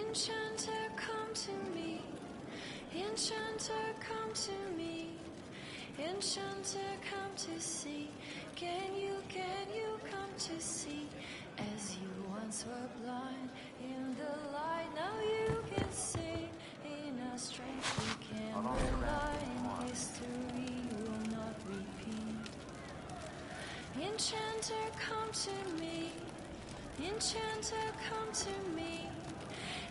Enchanter, come to me. Enchanter, come to me. Enchanter, come to see. Can you come to see? As you once were blind in the light, now you can see. In our strength we can rely. In history will not repeat. Enchanter, come to me. Enchanter, come to me.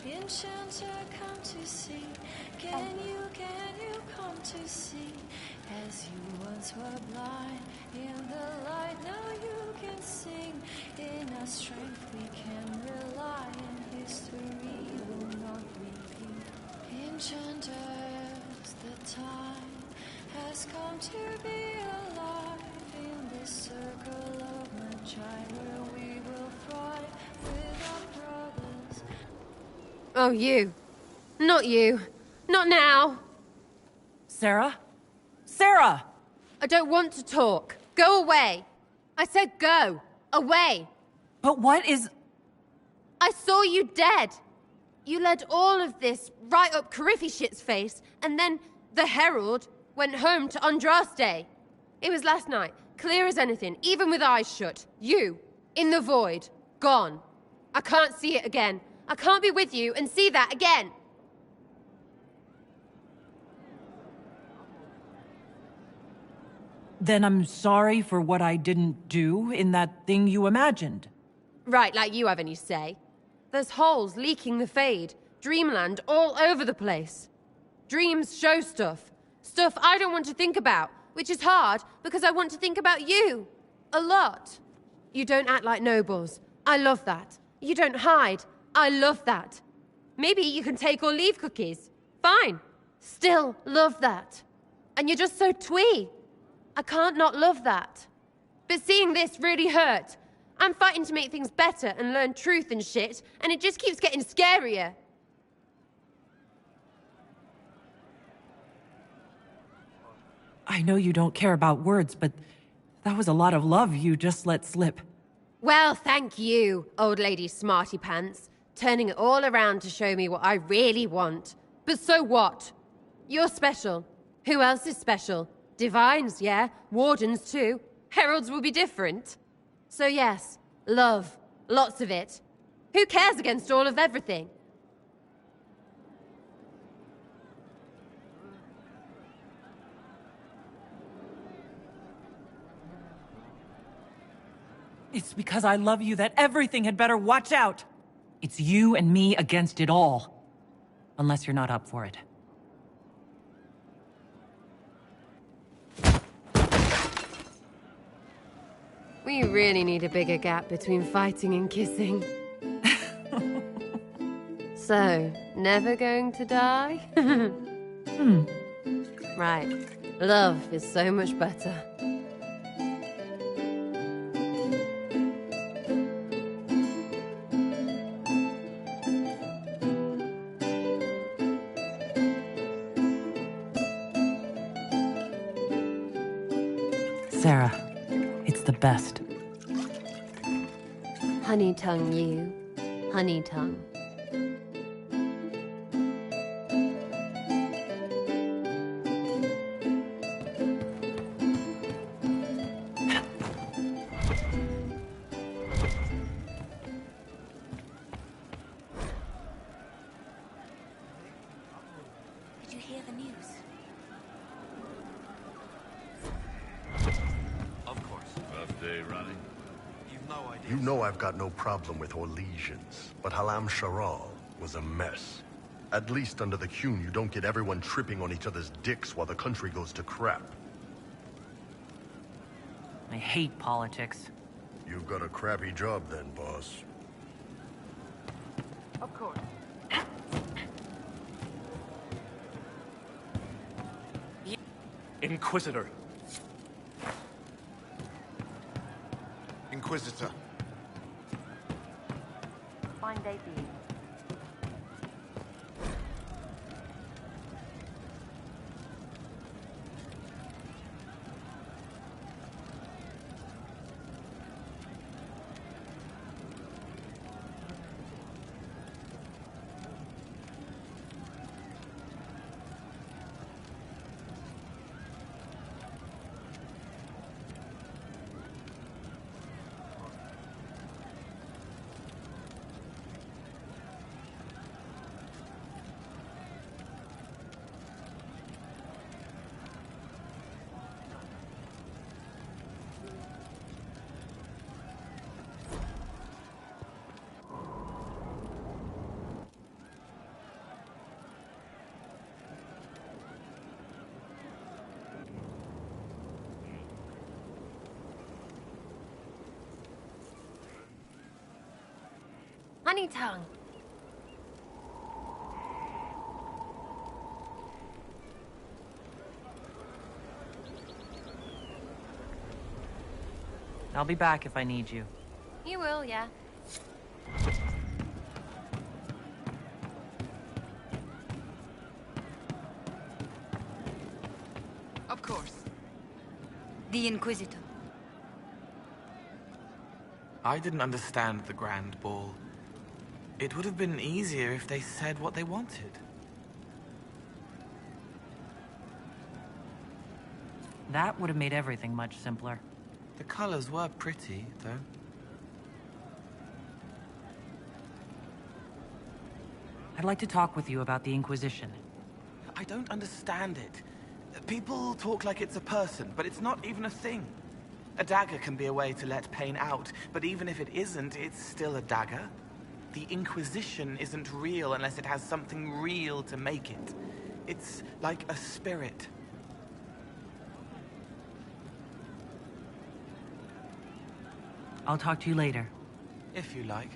Enchanter, come to see. Can you come to see? As you once were blind in the light, now you can sing. In our strength we can rely. In history will not repeat. Enchanters, the time has come to be alive in this circle of Magi where we will thrive with our brothers. Oh, you. Not you. Not now. Sarah? Sarah! I don't want to talk. Go away. I said go. Away. But what is... I saw you dead. You led all of this right up Carriffy shit's face, and then the Herald went home to Andraste. It was last night, clear as anything, even with eyes shut. You, in the void, gone. I can't see it again. I can't be with you and see that again. Then I'm sorry for what I didn't do in that thing you imagined. Right, like you have any say. There's holes leaking the Fade, dreamland all over the place. Dreams show stuff. Stuff I don't want to think about, which is hard because I want to think about you. A lot. You don't act like nobles. I love that. You don't hide. I love that. Maybe you can take or leave cookies. Fine. Still love that. And you're just so twee. I can't not love that. But seeing this really hurt. I'm fighting to make things better and learn truth and shit, and it just keeps getting scarier. I know you don't care about words, but that was a lot of love you just let slip. Well, thank you, old lady smarty pants. Turning it all around to show me what I really want. But so what? You're special. Who else is special? Divines, yeah. Wardens, too. Heralds will be different. So yes, love. Lots of it. Who cares against all of everything? It's because I love you that everything had better watch out. It's you and me against it all. Unless you're not up for it. We really need a bigger gap between fighting and kissing. So, never going to die? Right. Love is so much better. Sarah, it's the best. Honey tongue you. Honey tongue. Did you hear the news? Of course. Rough day running. You've no idea. You know I've got no problem with Orlesians, but Halam Sharal was a mess. At least under the Qun, you don't get everyone tripping on each other's dicks while the country goes to crap. I hate politics. You've got a crappy job then, boss. Of course. Inquisitor. Inquisitor. Fine day for you. honey tongue. I'll be back if I need you. You will, yeah. Of course. The Inquisitor. I didn't understand the Grand Ball. It would have been easier if they said what they wanted. That would have made everything much simpler. The colors were pretty, though. I'd like to talk with you about the Inquisition. I don't understand it. People talk like it's a person, but it's not even a thing. A dagger can be a way to let pain out, but even if it isn't, it's still a dagger. The Inquisition isn't real unless it has something real to make it. It's like a spirit. I'll talk to you later. If you like.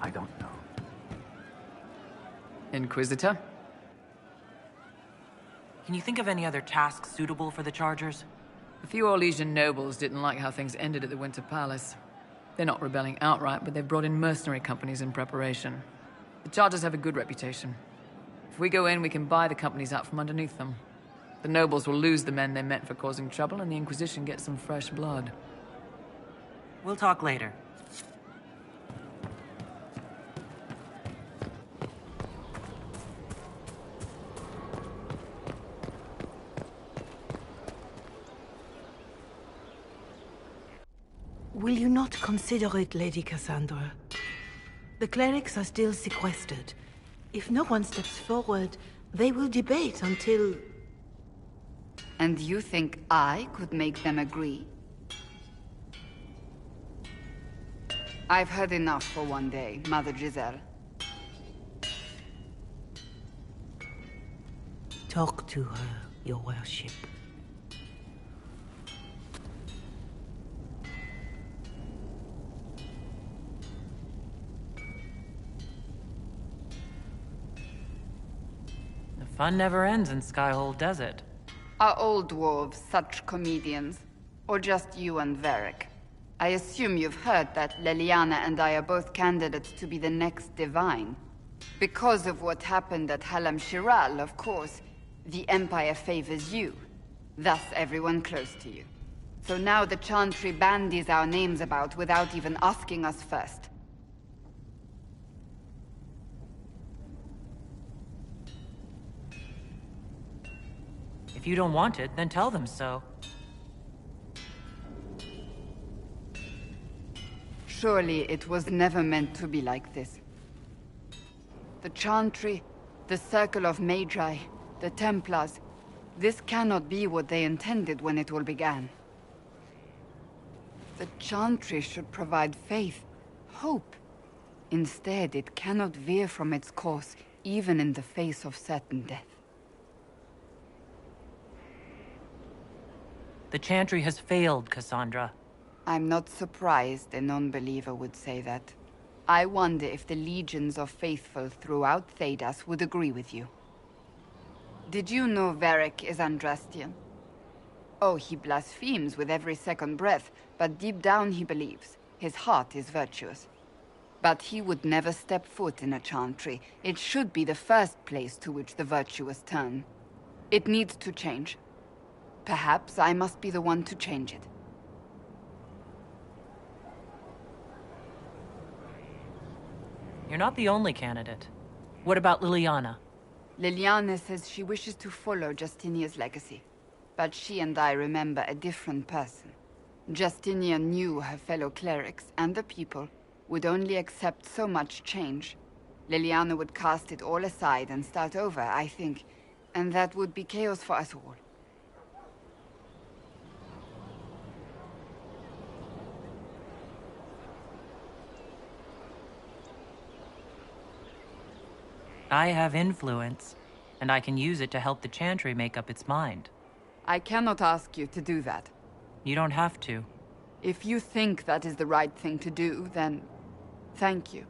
I don't know. Inquisitor? Can you think of any other tasks suitable for the Chargers? A few Orlesian nobles didn't like how things ended at the Winter Palace. They're not rebelling outright, but they've brought in mercenary companies in preparation. The Chargers have a good reputation. If we go in, we can buy the companies out from underneath them. The nobles will lose the men they meant for causing trouble, and the Inquisition gets some fresh blood. We'll talk later. Will you not consider it, Lady Cassandra? The clerics are still sequestered. If no one steps forward, they will debate until... And you think I could make them agree? I've heard enough for one day, Mother Giselle. Talk to her, your worship. The fun never ends in Skyhold Desert. Are old dwarves such comedians? Or just you and Varric? I assume you've heard that Leliana and I are both candidates to be the next Divine. Because of what happened at Halam Shiral, of course, the Empire favors you. Thus everyone close to you. So now the Chantry bandies our names about without even asking us first. If you don't want it, then tell them so. Surely it was never meant to be like this. The Chantry, the Circle of Magi, the Templars, this cannot be what they intended when it all began. The Chantry should provide faith, hope. Instead, it cannot veer from its course, even in the face of certain death. The Chantry has failed, Cassandra. I'm not surprised a non-believer would say that. I wonder if the legions of faithful throughout Thedas would agree with you. Did you know Varric is Andrastian? Oh, he blasphemes with every second breath, but deep down he believes. His heart is virtuous. But he would never step foot in a Chantry. It should be the first place to which the virtuous turn. It needs to change. Perhaps I must be the one to change it. You're not the only candidate. What about Liliana? Liliana says she wishes to follow Justinia's legacy. But she and I remember a different person. Justinia knew her fellow clerics and the people would only accept so much change. Liliana would cast it all aside and start over, I think. And that would be chaos for us all. I have influence, And I can use it to help the Chantry make up its mind. I cannot ask you to do that. You don't have to. If you think that is the right thing to do, then thank you.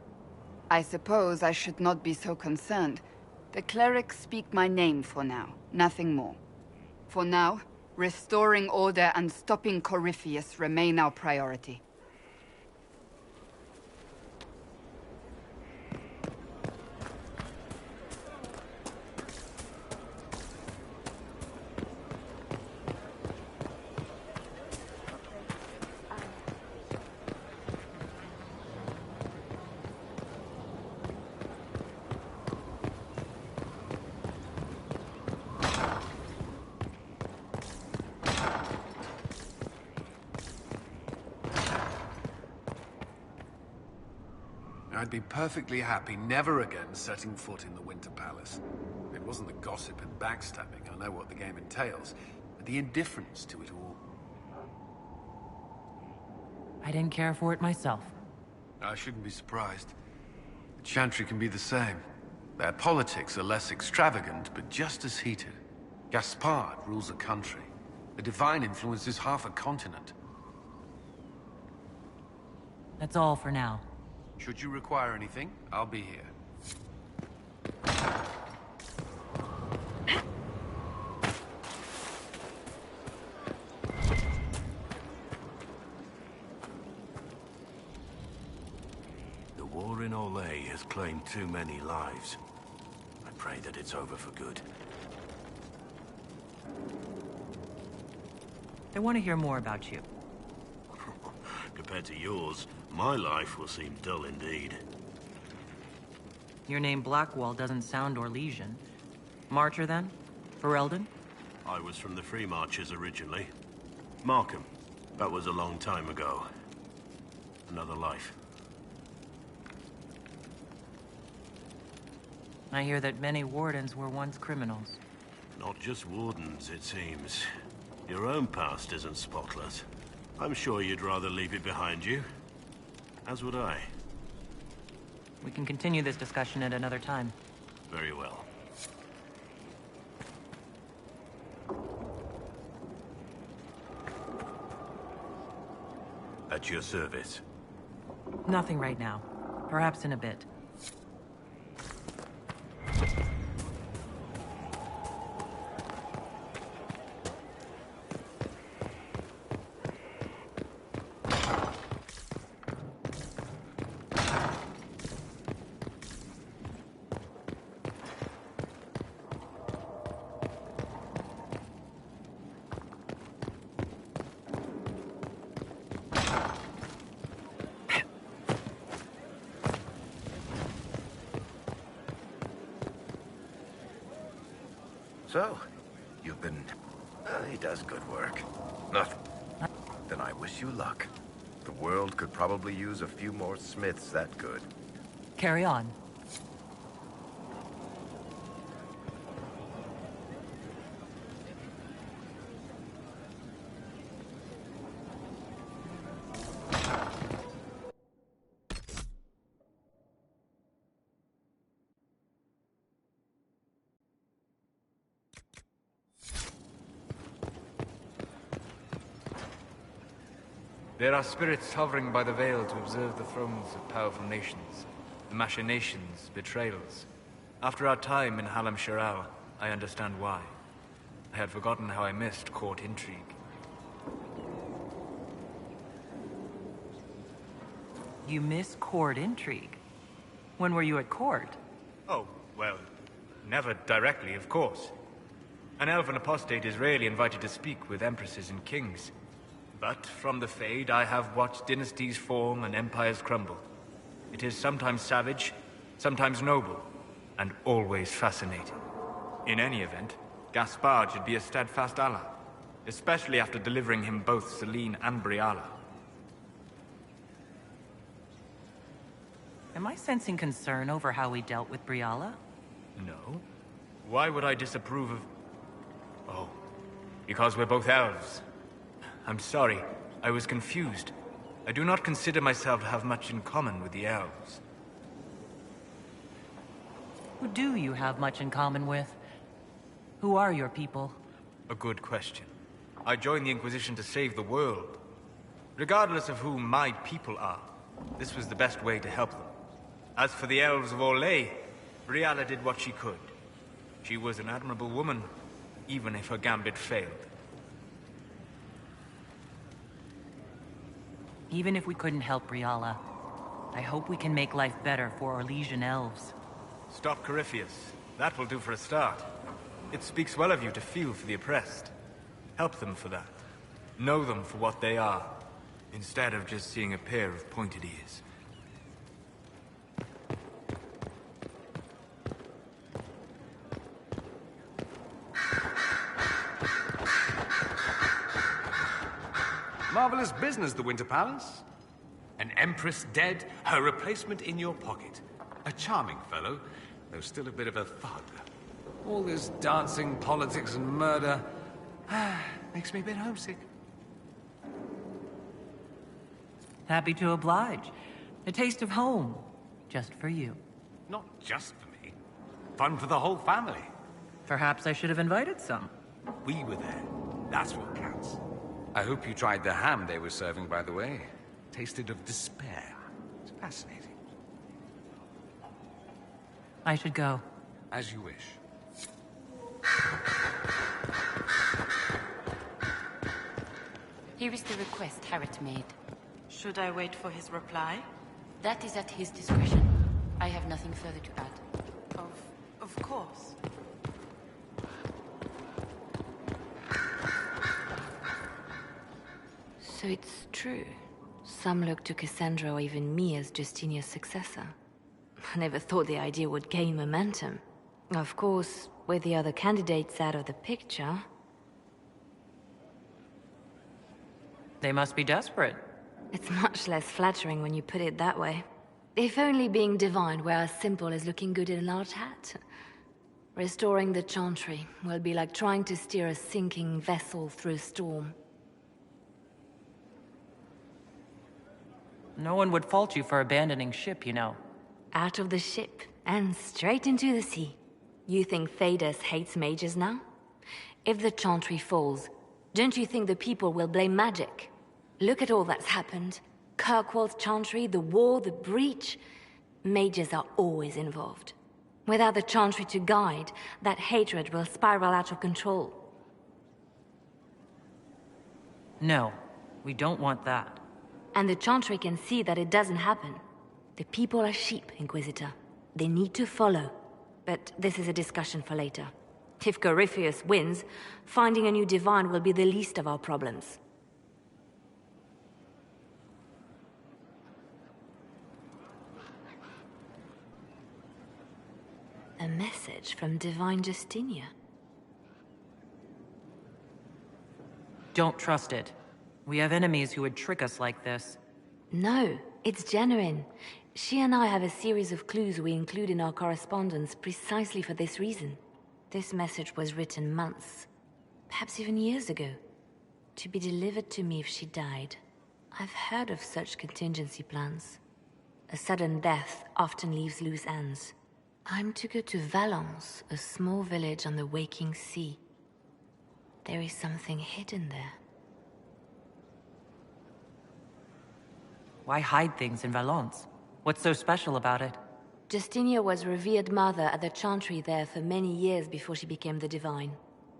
I suppose I should not be so concerned. The clerics speak my name for now, nothing more. For now, restoring order and stopping Corypheus remain our priority. I'd be perfectly happy never again setting foot in the Winter Palace. It wasn't the gossip and backstabbing, I know what the game entails, but the indifference to it all. I didn't care for it myself. I shouldn't be surprised. The Chantry can be the same. Their politics are less extravagant, but just as heated. Gaspard rules a country. The divine influences half a continent. That's all for now. Should you require anything, I'll be here. The war in Olay has claimed too many lives. I pray that it's over for good. I want to hear more about you. Compared to yours, my life will seem dull indeed. Your name Blackwall doesn't sound Orlesian. Marcher, then? Ferelden? I was from the Free Marchers originally. Markham. That was a long time ago. Another life. I hear that many wardens were once criminals. Not just wardens, it seems. Your own past isn't spotless. I'm sure you'd rather leave it behind you. As would I. We can continue this discussion at another time. Very well. At your service. Nothing right now. Perhaps in a bit. So, you've been... he does good work. Nothing. Then I wish you luck. The world could probably use a few more smiths that good. Carry on. There are spirits hovering by the Veil to observe the thrones of powerful nations, the machinations, betrayals. After our time in Halam Sharal, I understand why. I had forgotten how I missed court intrigue. You miss court intrigue? When were you at court? Oh, well, never directly, of course. An elven apostate is rarely invited to speak with empresses and kings. But from the Fade, I have watched dynasties form and empires crumble. It is sometimes savage, sometimes noble, and always fascinating. In any event, Gaspard should be a steadfast ally, especially after delivering him both Selene and Briala. Am I sensing concern over how we dealt with Briala? No. Why would I disapprove of... Oh, because we're both elves. I'm sorry, I was confused. I do not consider myself to have much in common with the elves. Who do you have much in common with? Who are your people? A good question. I joined the Inquisition to save the world. Regardless of who my people are, this was the best way to help them. As for the elves of Orlais, Brialla did what she could. She was an admirable woman, even if her gambit failed. Even if we couldn't help Brialla, I hope we can make life better for Orlesian elves. Stop Corypheus. That will do for a start. It speaks well of you to feel for the oppressed. Help them for that. Know them for what they are, instead of just seeing a pair of pointed ears. Marvelous business, the Winter Palace. An empress dead, her replacement in your pocket. A charming fellow, though still a bit of a thug. All this dancing, politics, and murder makes me a bit homesick. Happy to oblige. A taste of home, just for you. Not just for me. Fun for the whole family. Perhaps I should have invited some. We were there. That's what counts. I hope you tried the ham they were serving, by the way. Tasted of despair. It's fascinating. I should go. As you wish. Here is the request Harrod made. Should I wait for his reply? That is at his discretion. I have nothing further to add. Of course. So it's true. Some look to Cassandra or even me as Justinia's successor. I never thought the idea would gain momentum. Of course, with the other candidates out of the picture... They must be desperate. It's much less flattering when you put it that way. If only being divine were as simple as looking good in a large hat. Restoring the Chantry will be like trying to steer a sinking vessel through a storm. No one would fault you for abandoning ship, you know. Out of the ship, and straight into the sea. You think Thedas hates mages now? If the Chantry falls, don't you think the people will blame magic? Look at all that's happened. Kirkwall's Chantry, the war, the breach. Mages are always involved. Without the Chantry to guide, that hatred will spiral out of control. No, we don't want that. And the Chantry can see that it doesn't happen. The people are sheep, Inquisitor. They need to follow. But this is a discussion for later. If Corypheus wins, finding a new divine will be the least of our problems. A message from Divine Justinia. Don't trust it. We have enemies who would trick us like this. No, it's genuine. She and I have a series of clues we include in our correspondence precisely for this reason. This message was written months, perhaps even years ago, to be delivered to me if she died. I've heard of such contingency plans. A sudden death often leaves loose ends. I'm to go to Valence, a small village on the waking sea. There is something hidden there. Why hide things in Valence? What's so special about it? Justinia was revered mother at the Chantry there for many years before she became the Divine.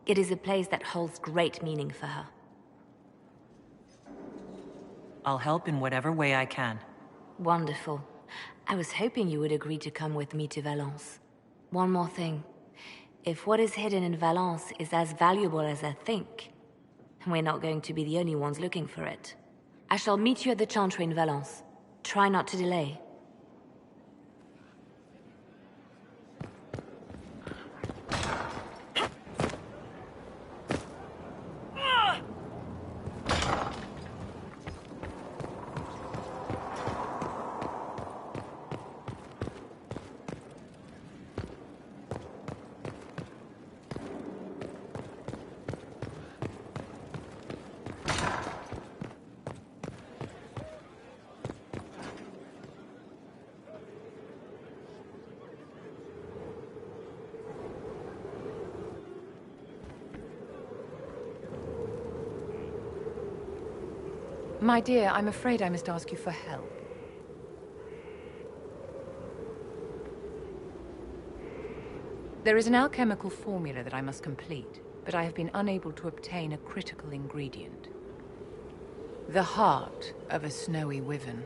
It is a place that holds great meaning for her. I'll help in whatever way I can. Wonderful. I was hoping you would agree to come with me to Valence. One more thing. If what is hidden in Valence is as valuable as I think, we're not going to be the only ones looking for it. I shall meet you at the Chantry in Valence. Try not to delay. My dear, I'm afraid I must ask you for help. There is an alchemical formula that I must complete, but I have been unable to obtain a critical ingredient. The heart of a snowy wyvern.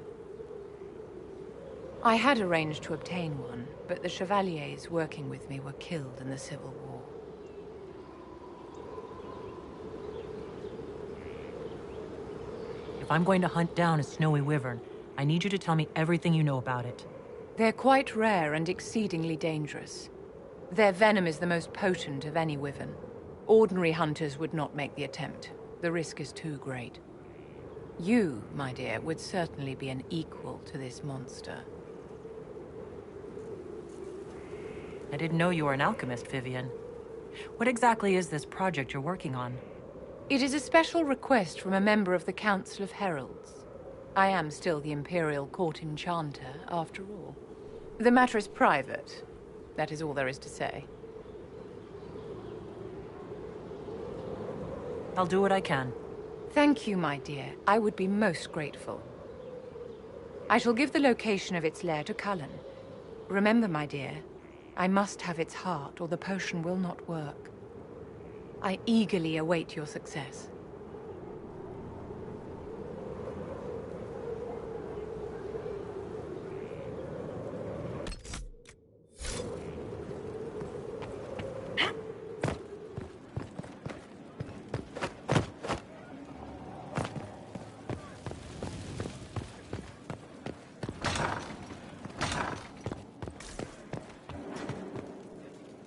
I had arranged to obtain one, but the chevaliers working with me were killed in the Civil War. If I'm going to hunt down a snowy wyvern, I need you to tell me everything you know about it. They're quite rare and exceedingly dangerous. Their venom is the most potent of any wyvern. Ordinary hunters would not make the attempt. The risk is too great. You, my dear, would certainly be an equal to this monster. I didn't know you were an alchemist, Vivian. What exactly is this project you're working on? It is a special request from a member of the Council of Heralds. I am still the Imperial Court Enchanter, after all. The matter is private. That is all there is to say. I'll do what I can. Thank you, my dear. I would be most grateful. I shall give the location of its lair to Cullen. Remember, my dear, I must have its heart, or the potion will not work. I eagerly await your success.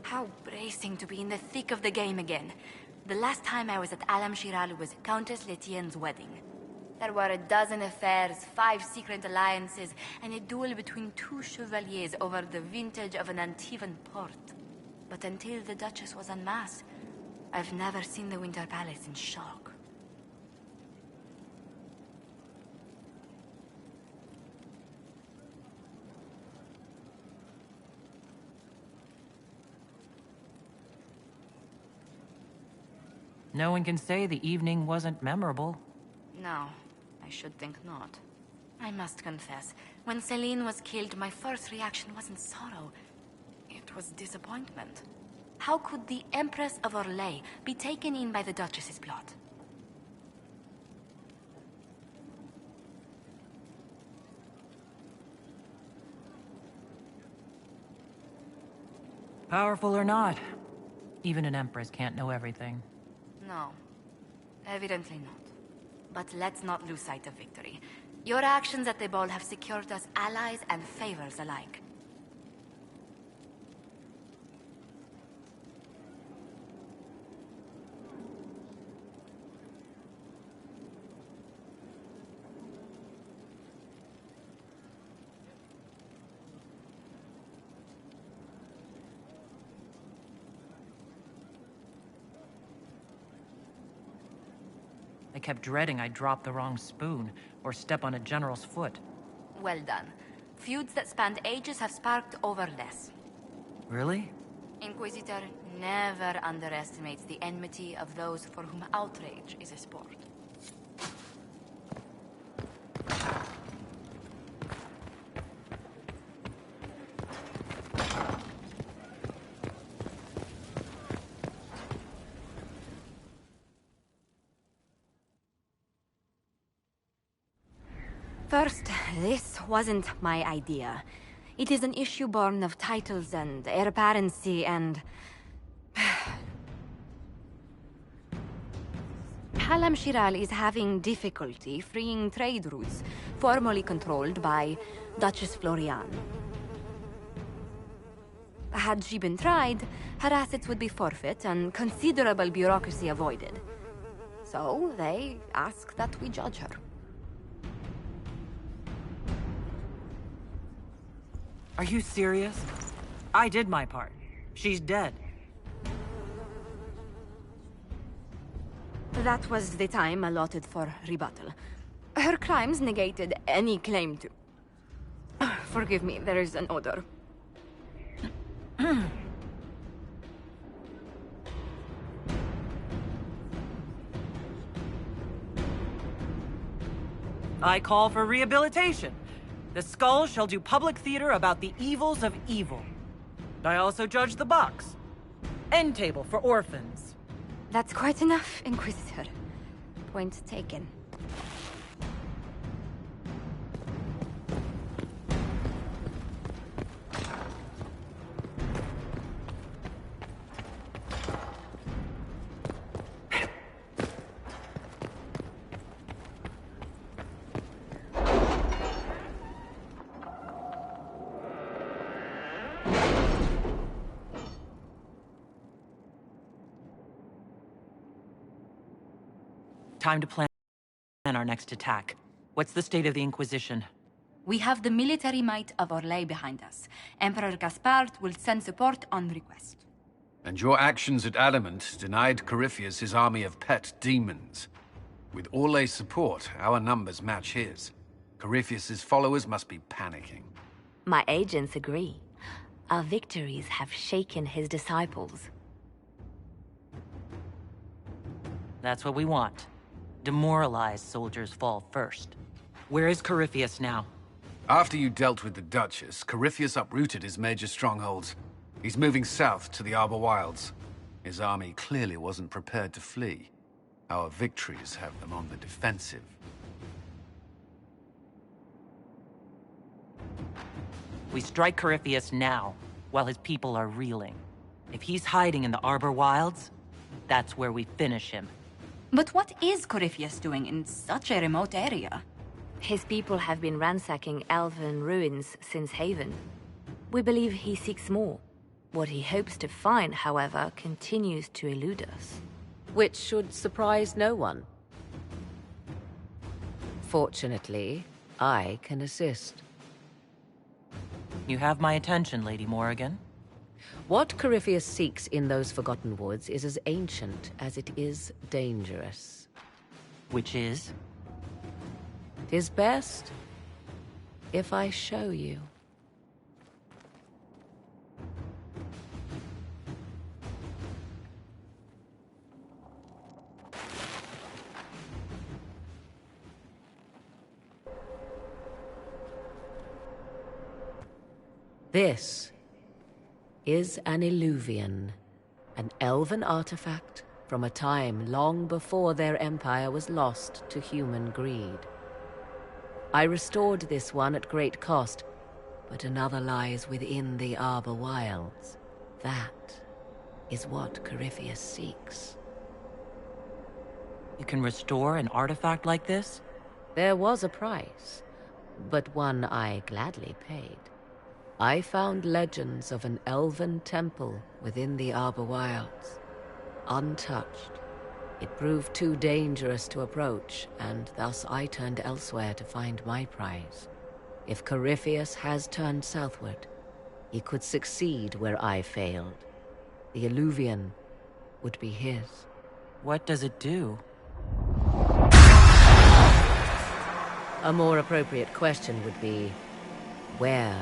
How bracing to be in the thick of the game again. The last time I was at Alam Shiral was Countess Letienne's wedding. There were a dozen affairs, 5 secret alliances, and a duel between 2 chevaliers over the vintage of an Antivan port. But until the Duchess was en masse, I've never seen the Winter Palace in shock. No one can say the evening wasn't memorable. No, I should think not. I must confess, when Celine was killed, my first reaction wasn't sorrow. It was disappointment. How could the Empress of Orlais be taken in by the Duchess's plot? Powerful or not, even an empress can't know everything. No, evidently not. But let's not lose sight of victory. Your actions at the ball have secured us allies and favors alike. I kept dreading I'd drop the wrong spoon, or step on a general's foot. Well done. Feuds that spanned ages have sparked over less. Really? Inquisitor never underestimates the enmity of those for whom outrage is a sport. First, this wasn't my idea. It is an issue born of titles and heir apparency and... Alam Shiral is having difficulty freeing trade routes formerly controlled by Duchess Floriane. Had she been tried, her assets would be forfeit and considerable bureaucracy avoided. So they ask that we judge her. Are you serious? I did my part. She's dead. That was the time allotted for rebuttal. Her crimes negated any claim to... Forgive me, there is an odor. I call for rehabilitation. The Skull shall do public theater about the evils of evil. I also judge the box. End table for orphans. That's quite enough, Inquisitor. Point taken. Time to plan our next attack. What's the state of the Inquisition? We have the military might of Orlais behind us. Emperor Gaspard will send support on request. And your actions at Adamant denied Corypheus his army of pet demons. With Orlais' support, our numbers match his. Corypheus' followers must be panicking. My agents agree. Our victories have shaken his disciples. That's what we want. Demoralized soldiers fall first. Where is Corypheus now? After you dealt with the Duchess, Corypheus uprooted his major strongholds. He's moving south to the Arbor Wilds. His army clearly wasn't prepared to flee. Our victories have them on the defensive. We strike Corypheus now, while his people are reeling. If he's hiding in the Arbor Wilds, that's where we finish him. But what is Corypheus doing in such a remote area? His people have been ransacking elven ruins since Haven. We believe he seeks more. What he hopes to find, however, continues to elude us. Which should surprise no one. Fortunately, I can assist. You have my attention, Lady Morrigan. What Corypheus seeks in those Forgotten Woods is as ancient as it is dangerous. Which is? 'Tis best if I show you. This is an Illuvian, an elven artifact from a time long before their empire was lost to human greed. I restored this one at great cost, but another lies within the Arbor Wilds. That is what Corypheus seeks. You can restore an artifact like this? There was a price, but one I gladly paid. I found legends of an elven temple within the Arbor Wilds. Untouched. It proved too dangerous to approach, and thus I turned elsewhere to find my prize. If Corypheus has turned southward, he could succeed where I failed. The Illuvian would be his. What does it do? A more appropriate question would be, where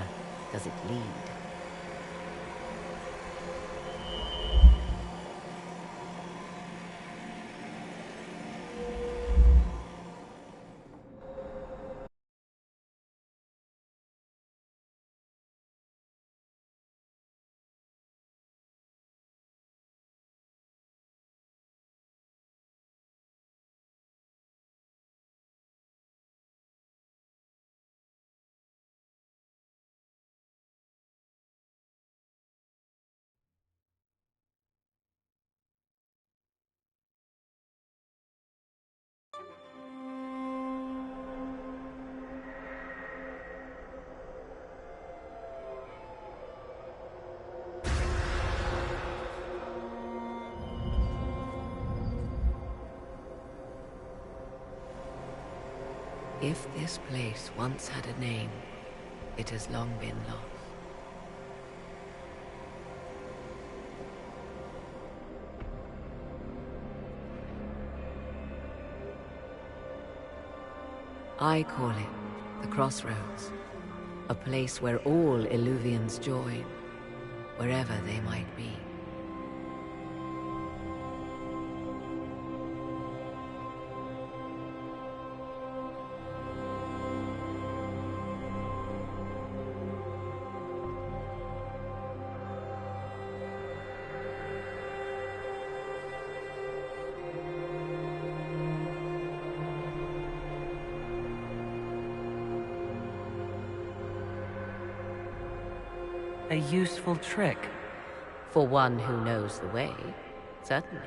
does it lead? If this place once had a name, it has long been lost. I call it the Crossroads, a place where all Illuvians join, wherever they might be. A useful trick. For one who knows the way, certainly.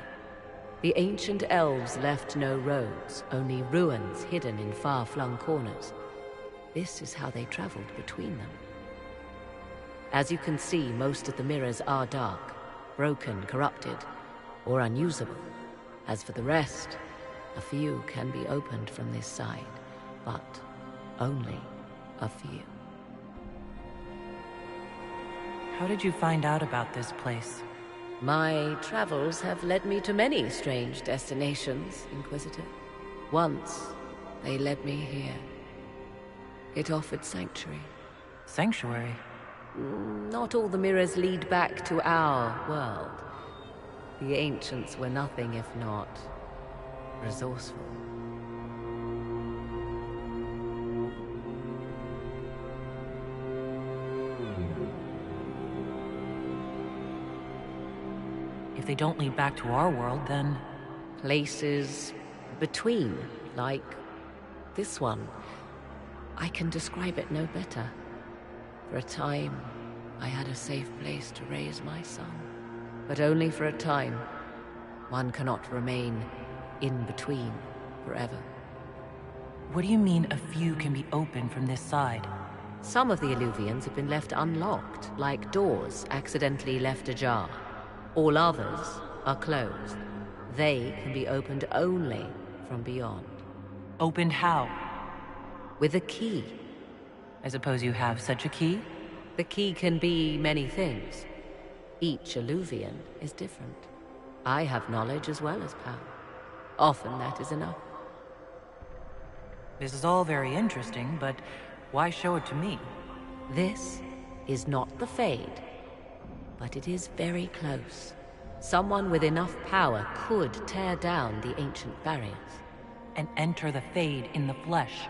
The ancient elves left no roads, only ruins hidden in far-flung corners. This is how they traveled between them. As you can see, most of the mirrors are dark, broken, corrupted, or unusable. As for the rest, a few can be opened from this side, but only a few. How did you find out about this place? My travels have led me to many strange destinations, Inquisitor. Once, they led me here. It offered sanctuary. Sanctuary? Not all the mirrors lead back to our world. The ancients were nothing if not resourceful. If they don't lead back to our world, then... Places between, like this one. I can describe it no better. For a time, I had a safe place to raise my son. But only for a time. One cannot remain in between forever. What do you mean a few can be opened from this side? Some of the Illuvians have been left unlocked, like doors accidentally left ajar. All others are closed. They can be opened only from beyond. Opened how? With a key. I suppose you have such a key? The key can be many things. Each Illuvian is different. I have knowledge as well as power. Often that is enough. This is all very interesting, but why show it to me? This is not the Fade, but it is very close. Someone with enough power could tear down the ancient barriers. And enter the Fade in the flesh,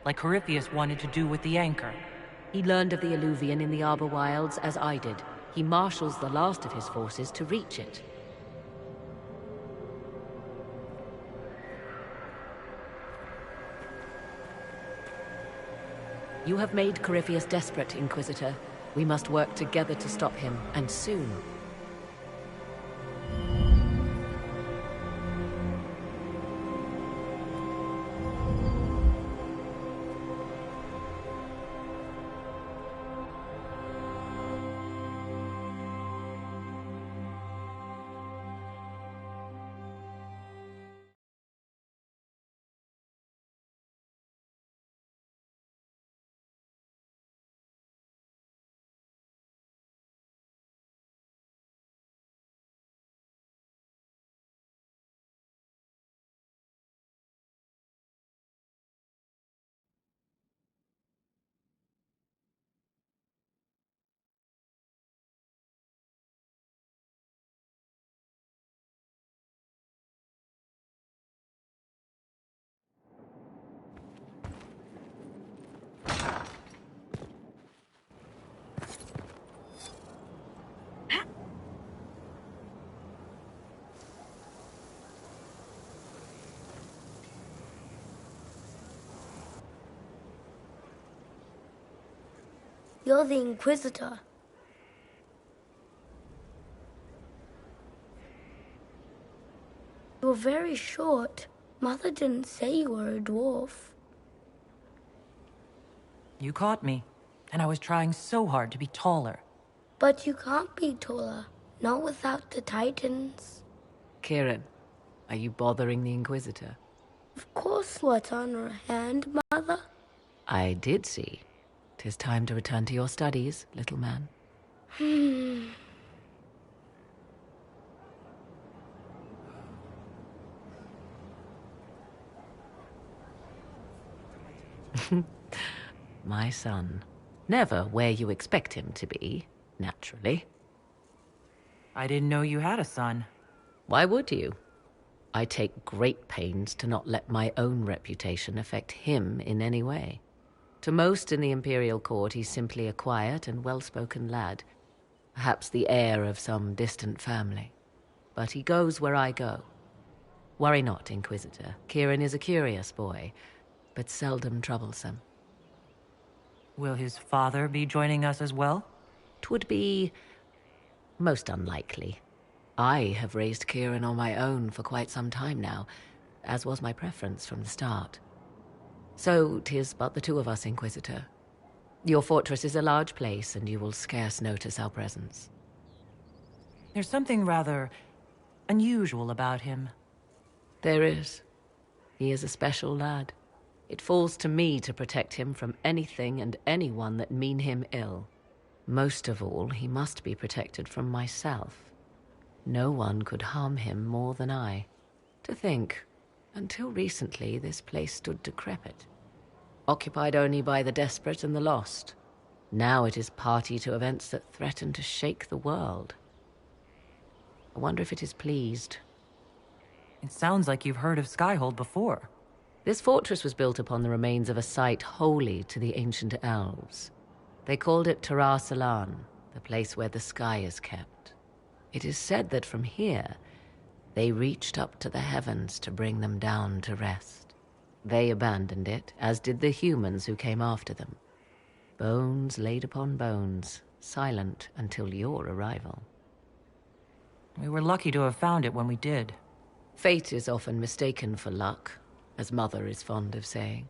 like Corypheus wanted to do with the Anchor. He learned of the Illuvian in the Arbor Wilds as I did. He marshals the last of his forces to reach it. You have made Corypheus desperate, Inquisitor. We must work together to stop him, and soon. You're the Inquisitor. You're very short. Mother didn't say you were a dwarf. You caught me, and I was trying so hard to be taller. But you can't be taller. Not without the Titans. Kieran, are you bothering the Inquisitor? Of course, what's on her hand, Mother? I did see. 'Tis time to return to your studies, little man. My son. Never where you expect him to be, naturally. I didn't know you had a son. Why would you? I take great pains to not let my own reputation affect him in any way. To most in the Imperial Court, he's simply a quiet and well-spoken lad, perhaps the heir of some distant family. But he goes where I go. Worry not, Inquisitor. Kieran is a curious boy, but seldom troublesome. Will his father be joining us as well? That would be most unlikely. I have raised Kieran on my own for quite some time now, as was my preference from the start. So 'tis but the two of us, Inquisitor. Your fortress is a large place, and you will scarce notice our presence. There's something rather unusual about him. There is. He is a special lad. It falls to me to protect him from anything and anyone that mean him ill. Most of all, he must be protected from myself. No one could harm him more than I. To think, until recently this place stood decrepit, occupied only by the desperate and the lost. Now it is party to events that threaten to shake the world. I wonder if it is pleased. It sounds like you've heard of Skyhold before. This fortress was built upon the remains of a site holy to the ancient elves. They called it Tarar Salan, the place where the sky is kept. It is said that from here, they reached up to the heavens to bring them down to rest. They abandoned it, as did the humans who came after them. Bones laid upon bones, silent until your arrival. We were lucky to have found it when we did. Fate is often mistaken for luck, as Mother is fond of saying.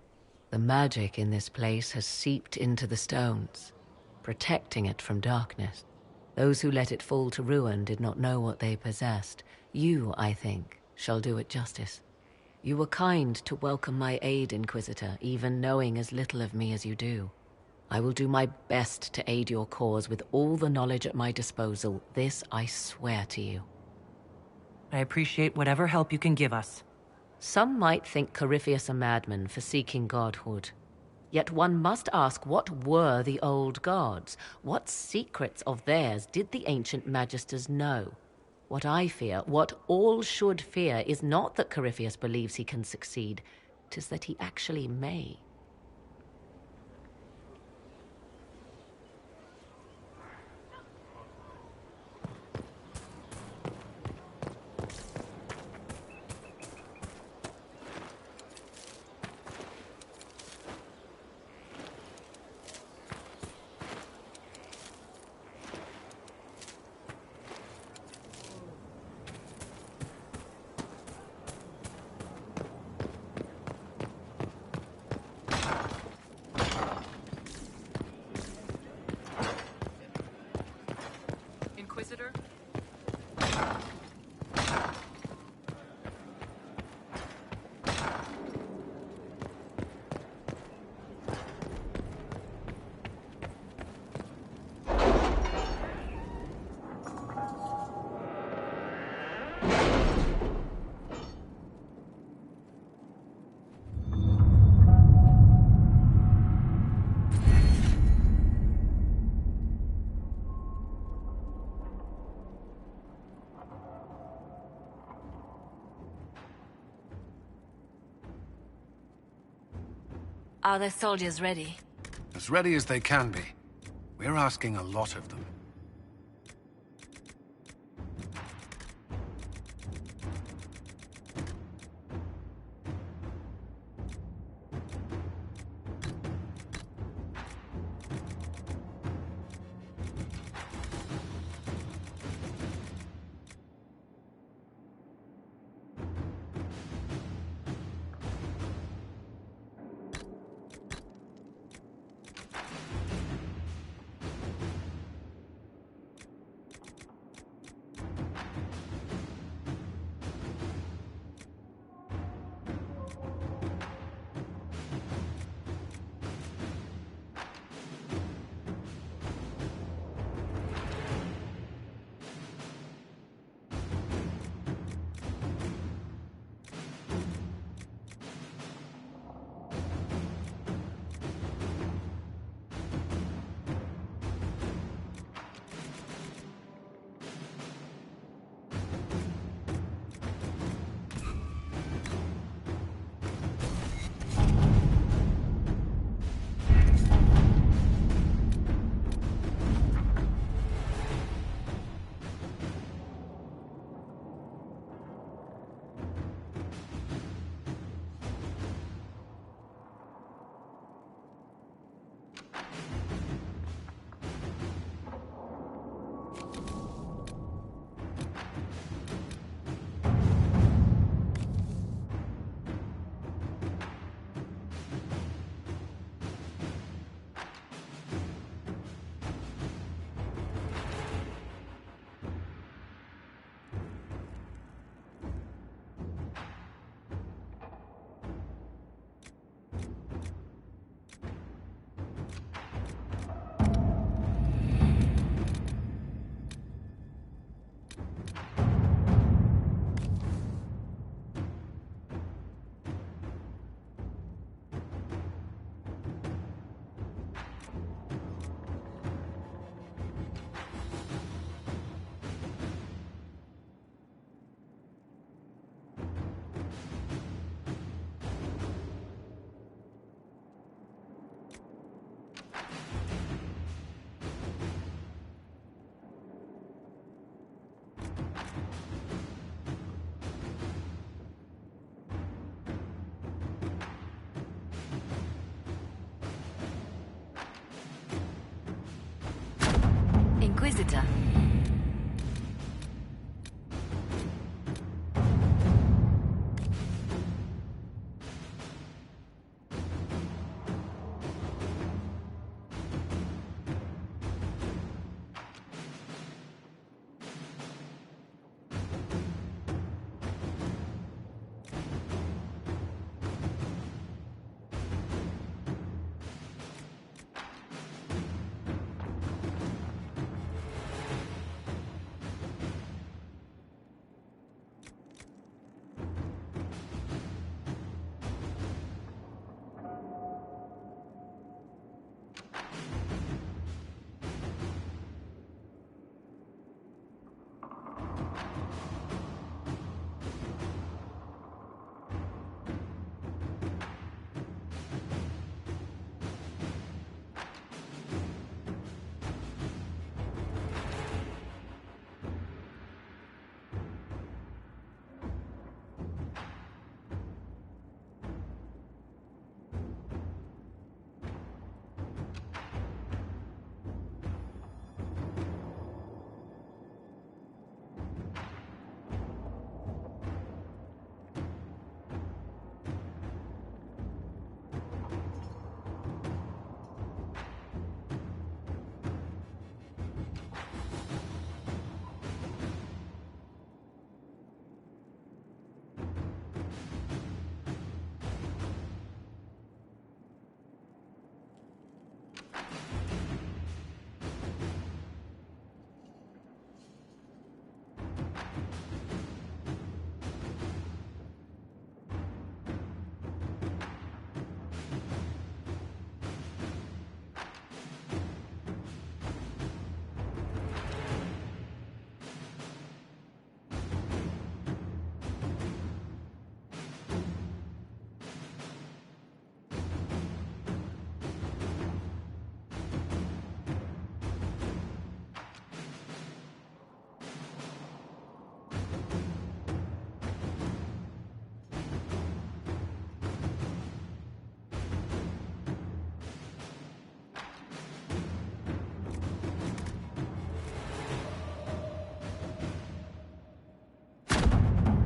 The magic in this place has seeped into the stones, protecting it from darkness. Those who let it fall to ruin did not know what they possessed. You, I think, shall do it justice. You were kind to welcome my aid, Inquisitor, even knowing as little of me as you do. I will do my best to aid your cause with all the knowledge at my disposal. This I swear to you. I appreciate whatever help you can give us. Some might think Corypheus a madman for seeking godhood. Yet one must ask, what were the old gods? What secrets of theirs did the ancient magisters know? What I fear, what all should fear, is not that Corypheus believes he can succeed. 'Tis that he actually may. Inquisitor? Are the soldiers ready? As ready as they can be. We're asking a lot of them. Inquisitor.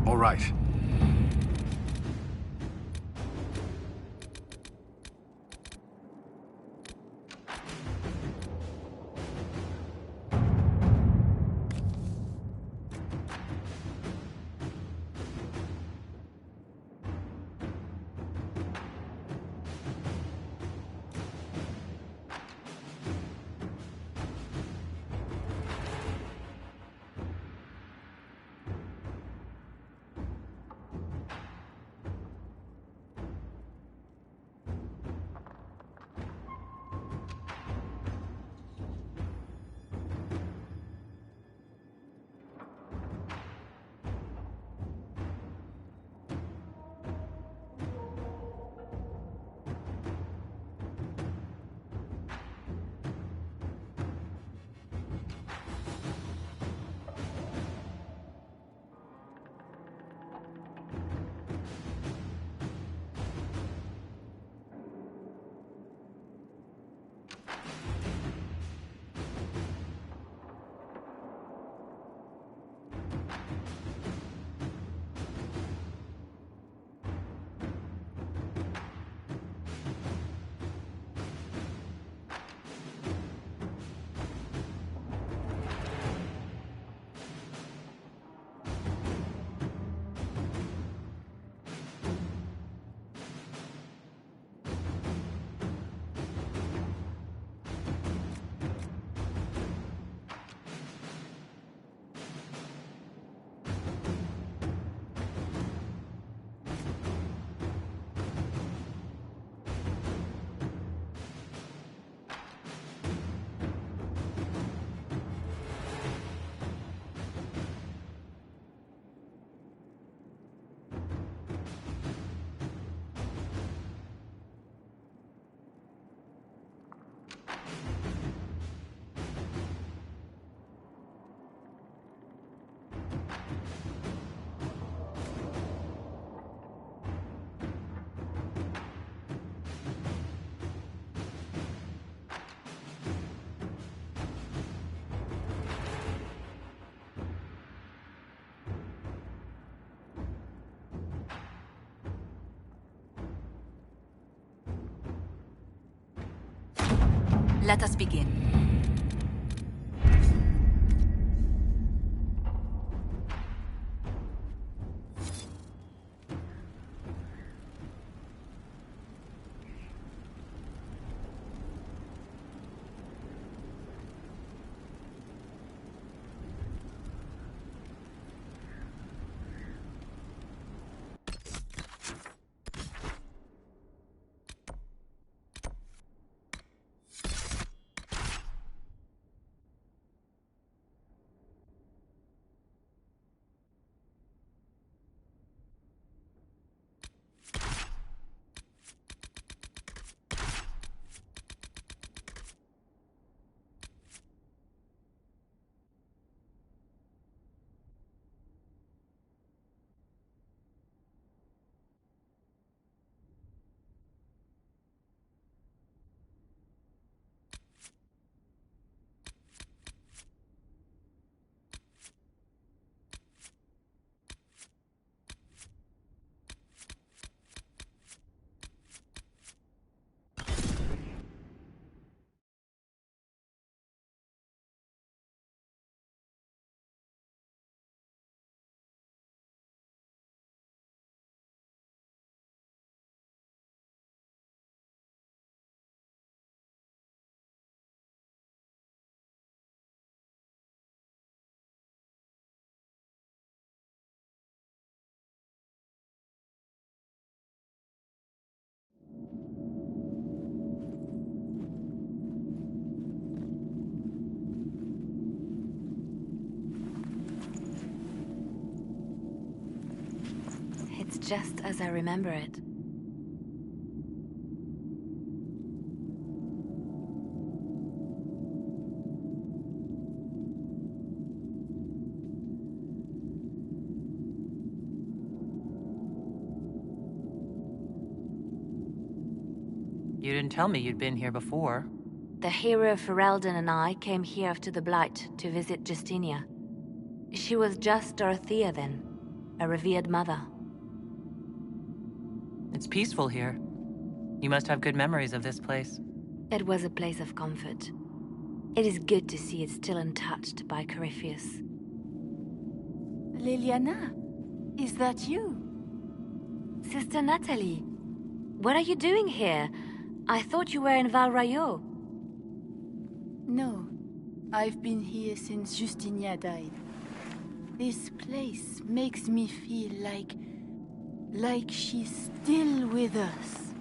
All right. Let us begin. It's just as I remember it. You didn't tell me you'd been here before. The hero Ferelden and I came here after the Blight to visit Justinia. She was just Dorothea then, a revered mother. It's peaceful here. You must have good memories of this place. It was a place of comfort. It is good to see it still untouched by Corypheus. Liliana, is that you? Sister Natalie, what are you doing here? I thought you were in Val Rayo. No, I've been here since Justinia died. This place makes me feel like she's still with us.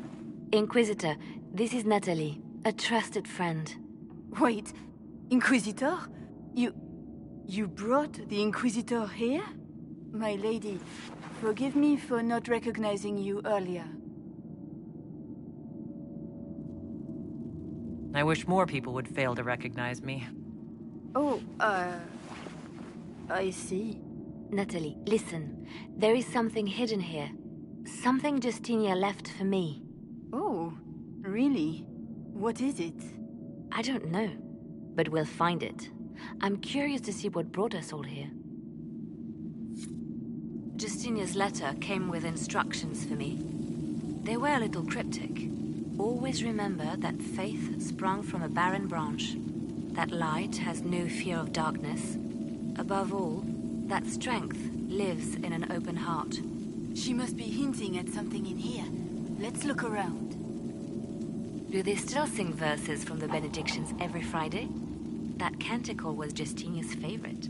Inquisitor, this is Natalie, a trusted friend. Wait, Inquisitor? You brought the Inquisitor here? My lady, forgive me for not recognizing you earlier. I wish more people would fail to recognize me. Oh, I see. Natalie, listen. There is something hidden here. Something Justinia left for me. Oh, really? What is it? I don't know, but we'll find it. I'm curious to see what brought us all here. Justinia's letter came with instructions for me. They were a little cryptic. Always remember that faith sprung from a barren branch. That light has no fear of darkness. Above all, that strength lives in an open heart. She must be hinting at something in here. Let's look around. Do they still sing verses from the benedictions every Friday? That canticle was Justinia's favorite.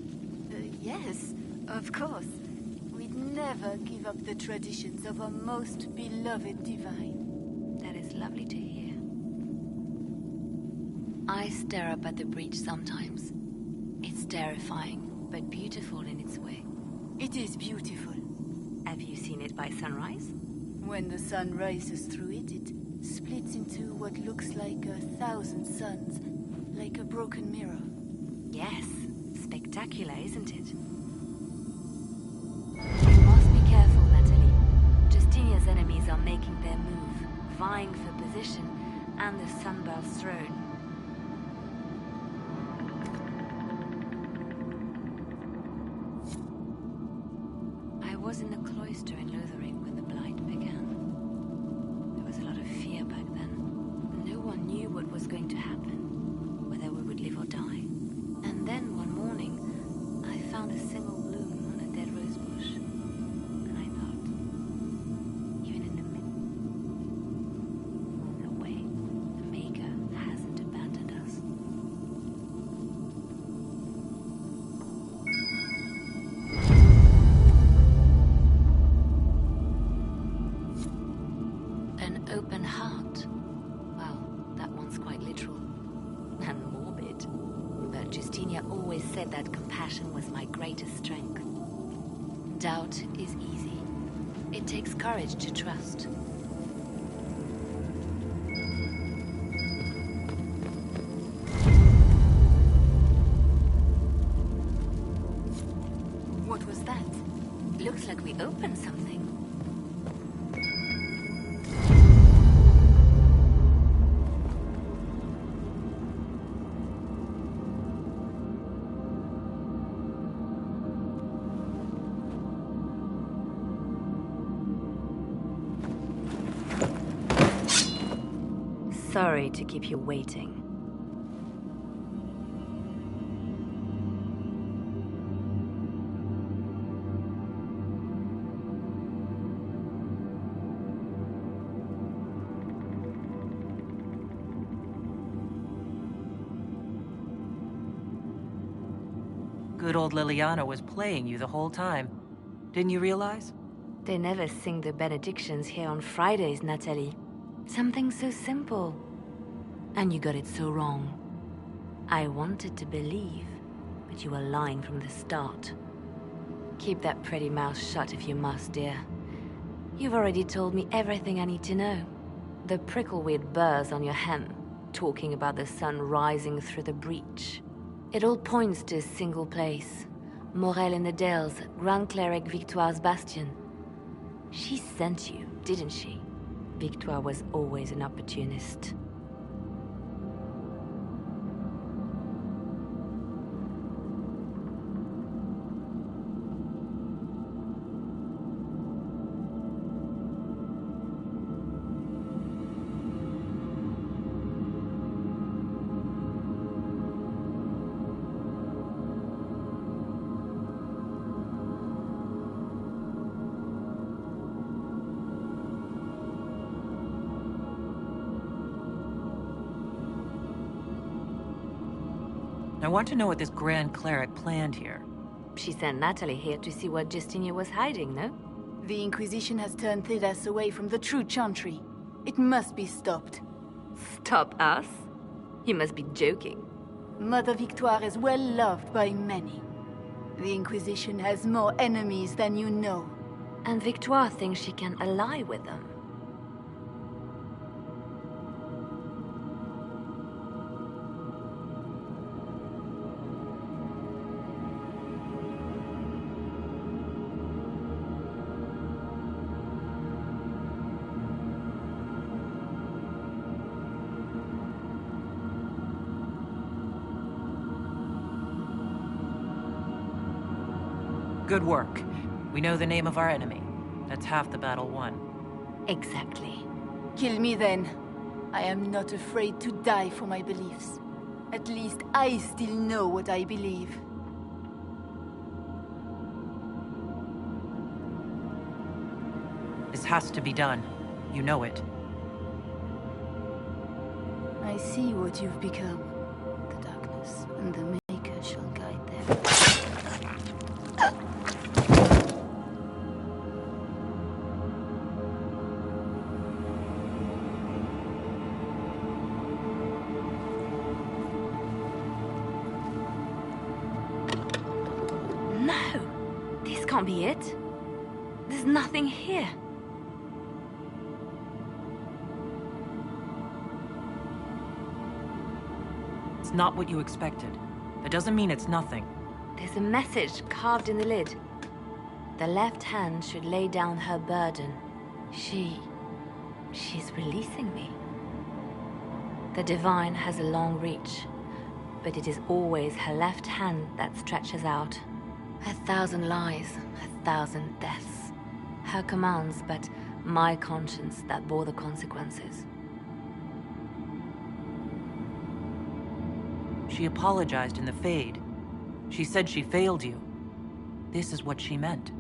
Yes, of course. We'd never give up the traditions of our most beloved divine. That is lovely to hear. I stare up at the breach sometimes. It's terrifying, but beautiful in its way. It is beautiful. Have you seen it by sunrise? When the sun rises through it, it splits into what looks like 1,000 suns, like a broken mirror. Yes, spectacular, isn't it? You must be careful, Natalie. Justinia's enemies are making their move, vying for position and the Sunbelt's throne. I was in the cloister in Lothering when the Blight began. There was a lot of fear back then. No one knew what was going to happen. open heart. Well, that one's quite literal. And morbid. But Justinia always said that compassion was my greatest strength. Doubt is easy. It takes courage to trust. What was that? Looks like we opened something. Sorry to keep you waiting. Good old Liliana was playing you the whole time. Didn't you realize? They never sing the benedictions here on Fridays, Natalie. Something so simple. And you got it so wrong. I wanted to believe, but you were lying from the start. Keep that pretty mouth shut if you must, dear. You've already told me everything I need to know. The prickleweed burrs on your hem, talking about the sun rising through the breach. It all points to a single place. Morel in the Dales, Grand Cleric Victoire's bastion. She sent you, didn't she? Victoire was always an opportunist. I want to know what this Grand Cleric planned here. She sent Natalie here to see what Justinia was hiding, no? The Inquisition has turned Thedas away from the true Chantry. It must be stopped. Stop us? You must be joking. Mother Victoire is well loved by many. The Inquisition has more enemies than you know. And Victoire thinks she can ally with them. Good work. We know the name of our enemy. That's half the battle won. Exactly. Kill me then. I am not afraid to die for my beliefs. At least I still know what I believe. This has to be done. You know it. I see what you've become. The darkness and the Maker shall guide them. No! This can't be it. There's nothing here. It's not what you expected. That doesn't mean it's nothing. There's a message carved in the lid. The left hand should lay down her burden. She's releasing me. The divine has a long reach, but it is always her left hand that stretches out. 1,000 lies, 1,000 deaths. Her commands, but my conscience that bore the consequences. She apologized in the Fade. She said she failed you. This is what she meant.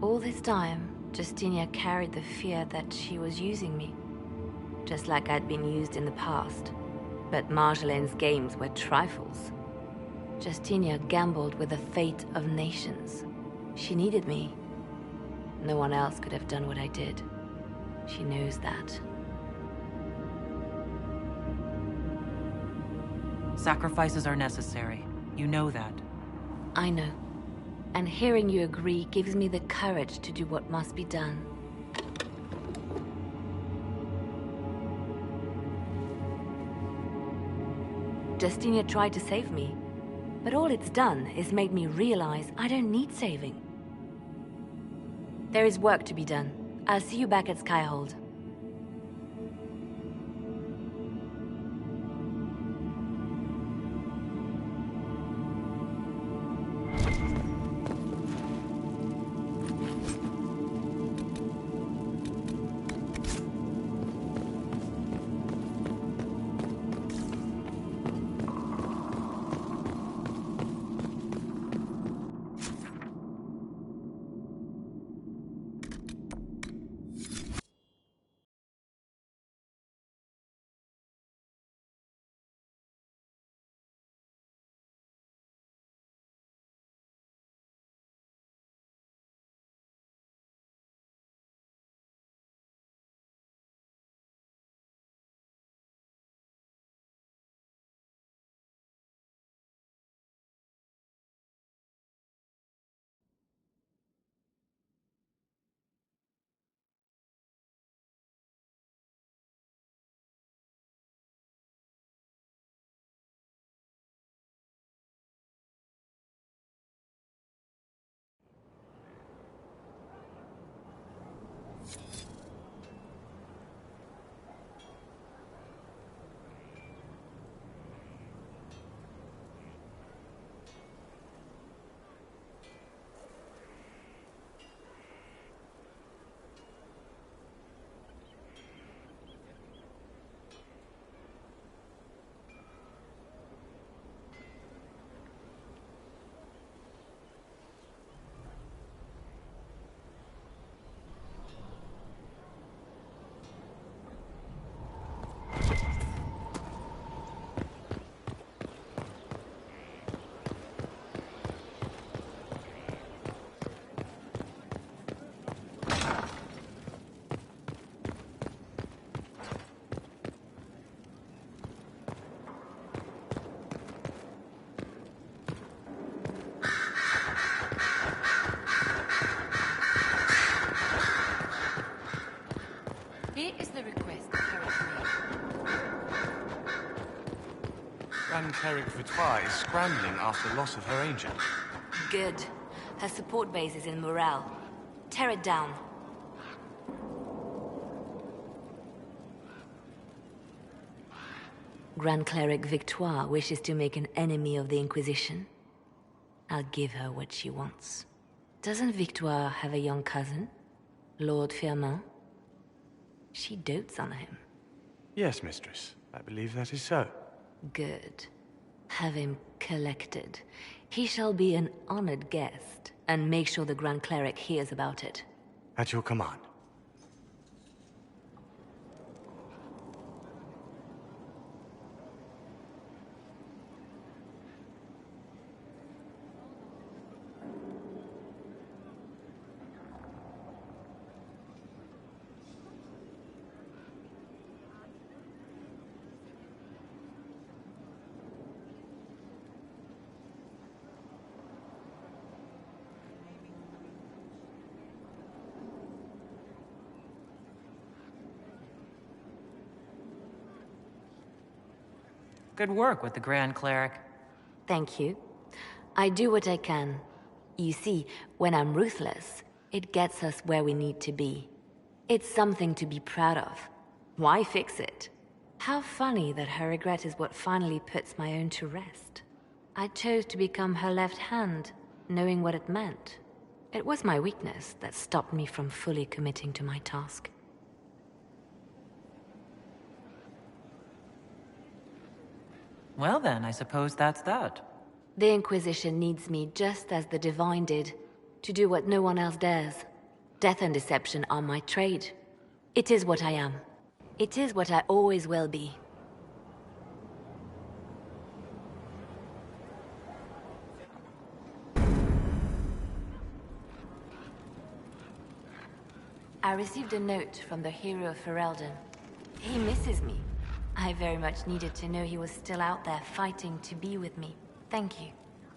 All this time, Justinia carried the fear that she was using me. Just like I'd been used in the past. But Marjolaine's games were trifles. Justinia gambled with the fate of nations. She needed me. No one else could have done what I did. She knows that. Sacrifices are necessary. You know that. I know. And hearing you agree gives me the courage to do what must be done. Justinia tried to save me, but all it's done is made me realize I don't need saving. There is work to be done. I'll see you back at Skyhold. Here is the request Grand Cleric Firtha is scrambling after loss of her agent. Good. Her support base is in Morale. Tear it down. Grand Cleric Victoire wishes to make an enemy of the Inquisition. I'll give her what she wants. Doesn't Victoire have a young cousin? Lord Firmin? She dotes on him. Yes, mistress. I believe that is so. Good. Have him collected. He shall be an honored guest, and make sure the Grand Cleric hears about it. At your command. Good work with the Grand Cleric. Thank you. I do what I can. You see, when I'm ruthless, it gets us where we need to be. It's something to be proud of. Why fix it? How funny that her regret is what finally puts my own to rest. I chose to become her left hand, knowing what it meant. It was my weakness that stopped me from fully committing to my task. Well then, I suppose that's that. The Inquisition needs me just as the Divine did, to do what no one else dares. Death and deception are my trade. It is what I am. It is what I always will be. I received a note from the hero of Ferelden. He misses me. I very much needed to know he was still out there fighting to be with me. Thank you.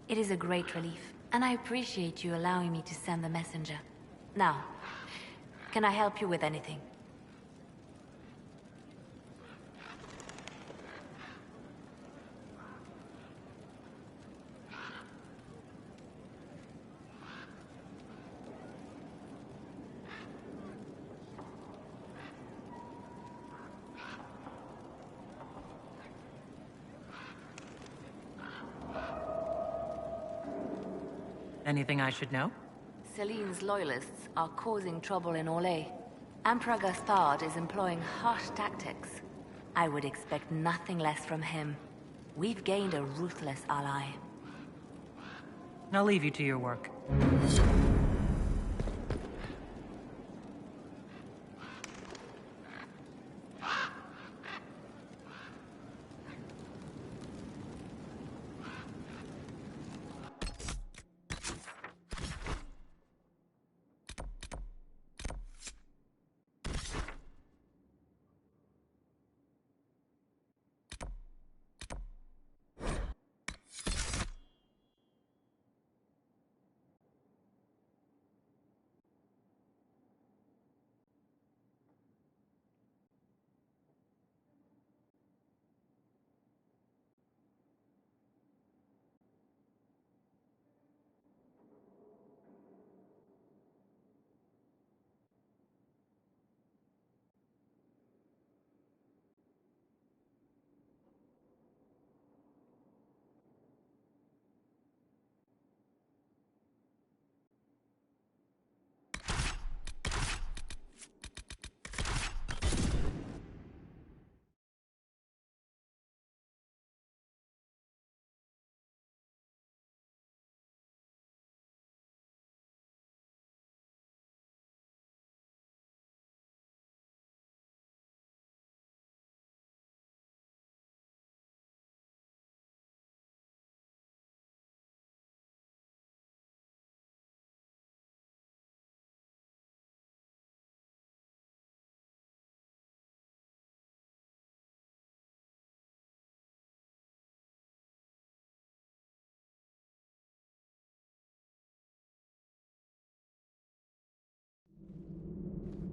It is a great relief, and I appreciate you allowing me to send the messenger. Now, can I help you with anything? Anything I should know? Celine's loyalists are causing trouble in Orlais. Emperor Gaspard is employing harsh tactics. I would expect nothing less from him. We've gained a ruthless ally. I'll leave you to your work.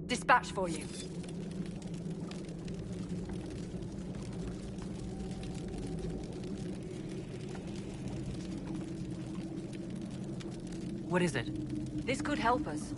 Dispatch for you. What is it? This could help us.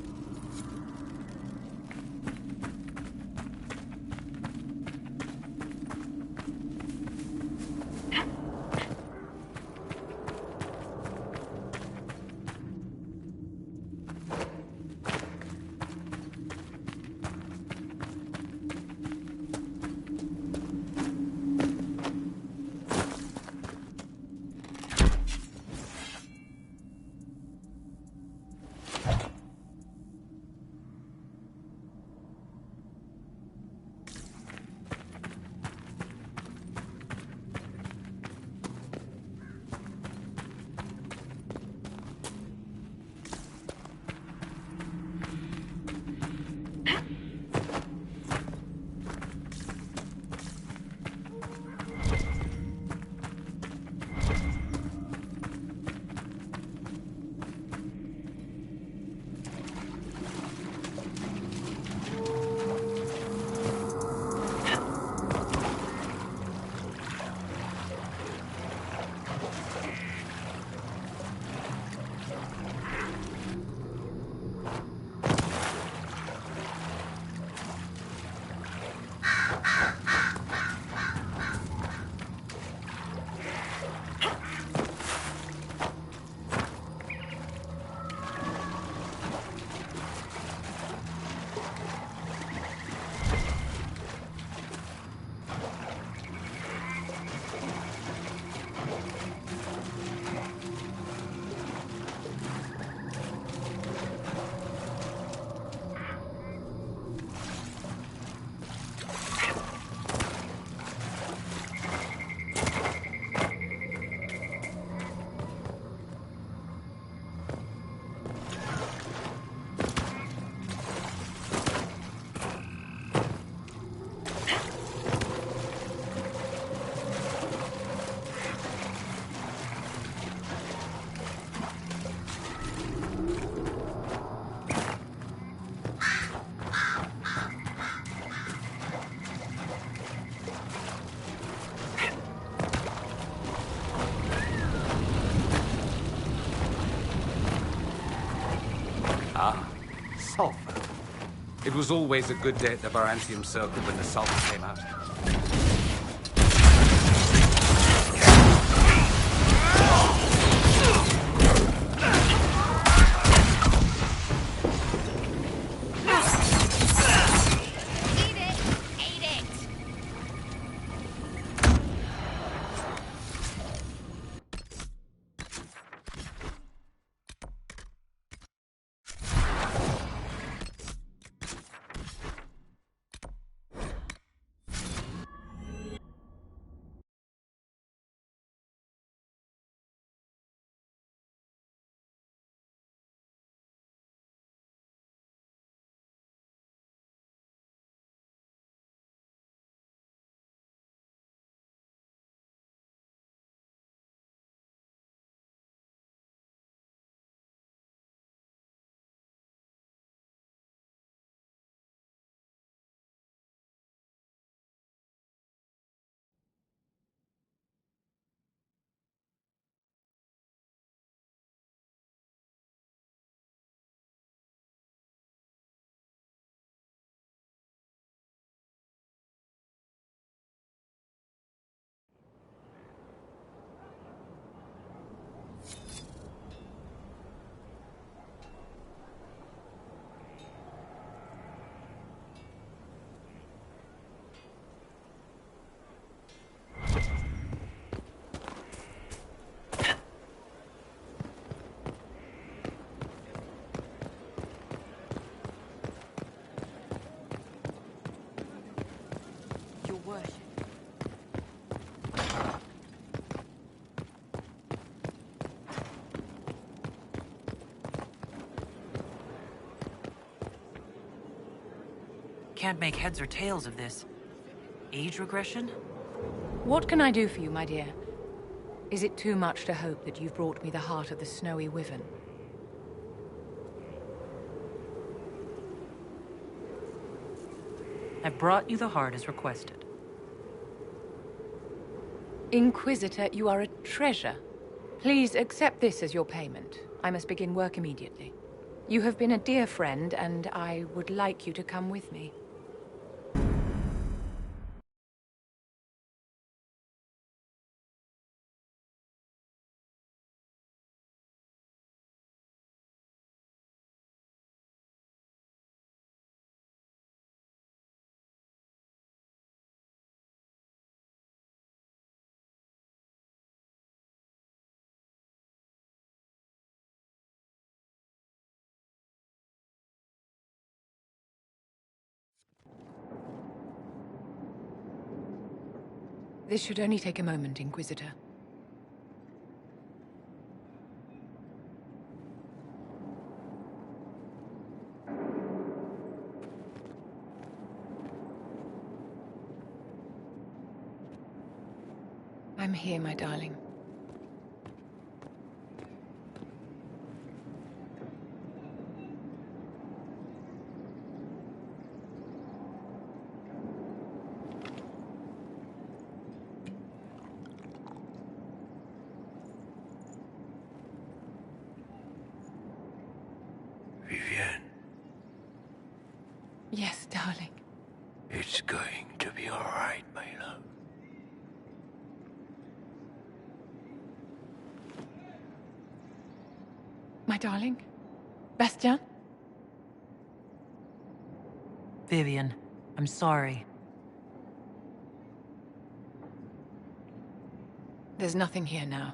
was always a good day at the Varantium Circle when the Sultan came out. Can't make heads or tails of this. Age regression? What can I do for you, my dear? Is it too much to hope that you've brought me the heart of the snowy wyvern? I've brought you the heart as requested. Inquisitor, you are a treasure. Please accept this as your payment. I must begin work immediately. You have been a dear friend, and I would like you to come with me. This should only take a moment, Inquisitor. I'm here, my darling. Vivienne, Yes, darling. it's going to be all right, my love. My darling? Bastien? Vivian, I'm sorry. There's nothing here now.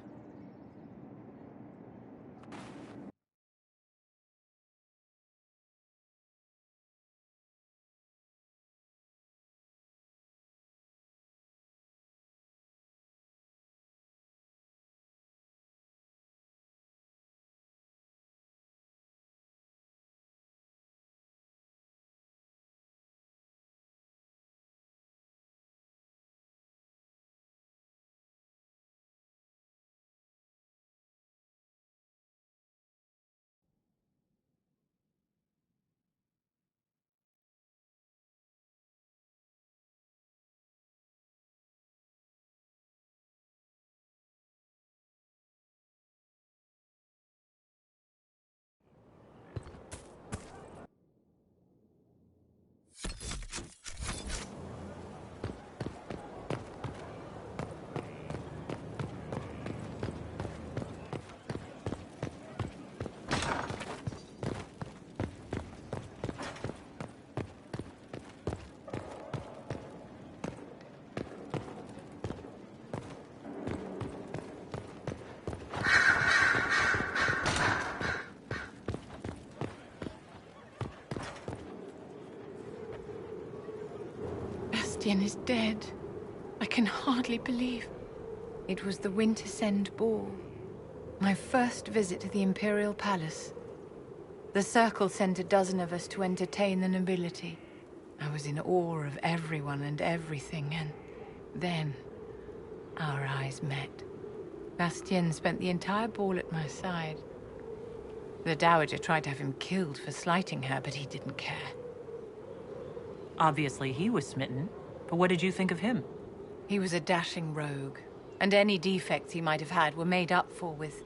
Bastien is dead. I can hardly believe. It was the Wintersend Ball. My first visit to the Imperial Palace. The Circle sent a dozen of us to entertain the nobility. I was in awe of everyone and everything, and then our eyes met. Bastien spent the entire ball at my side. The Dowager tried to have him killed for slighting her, but he didn't care. Obviously he was smitten, but what did you think of him? He was a dashing rogue, and any defects he might have had were made up for with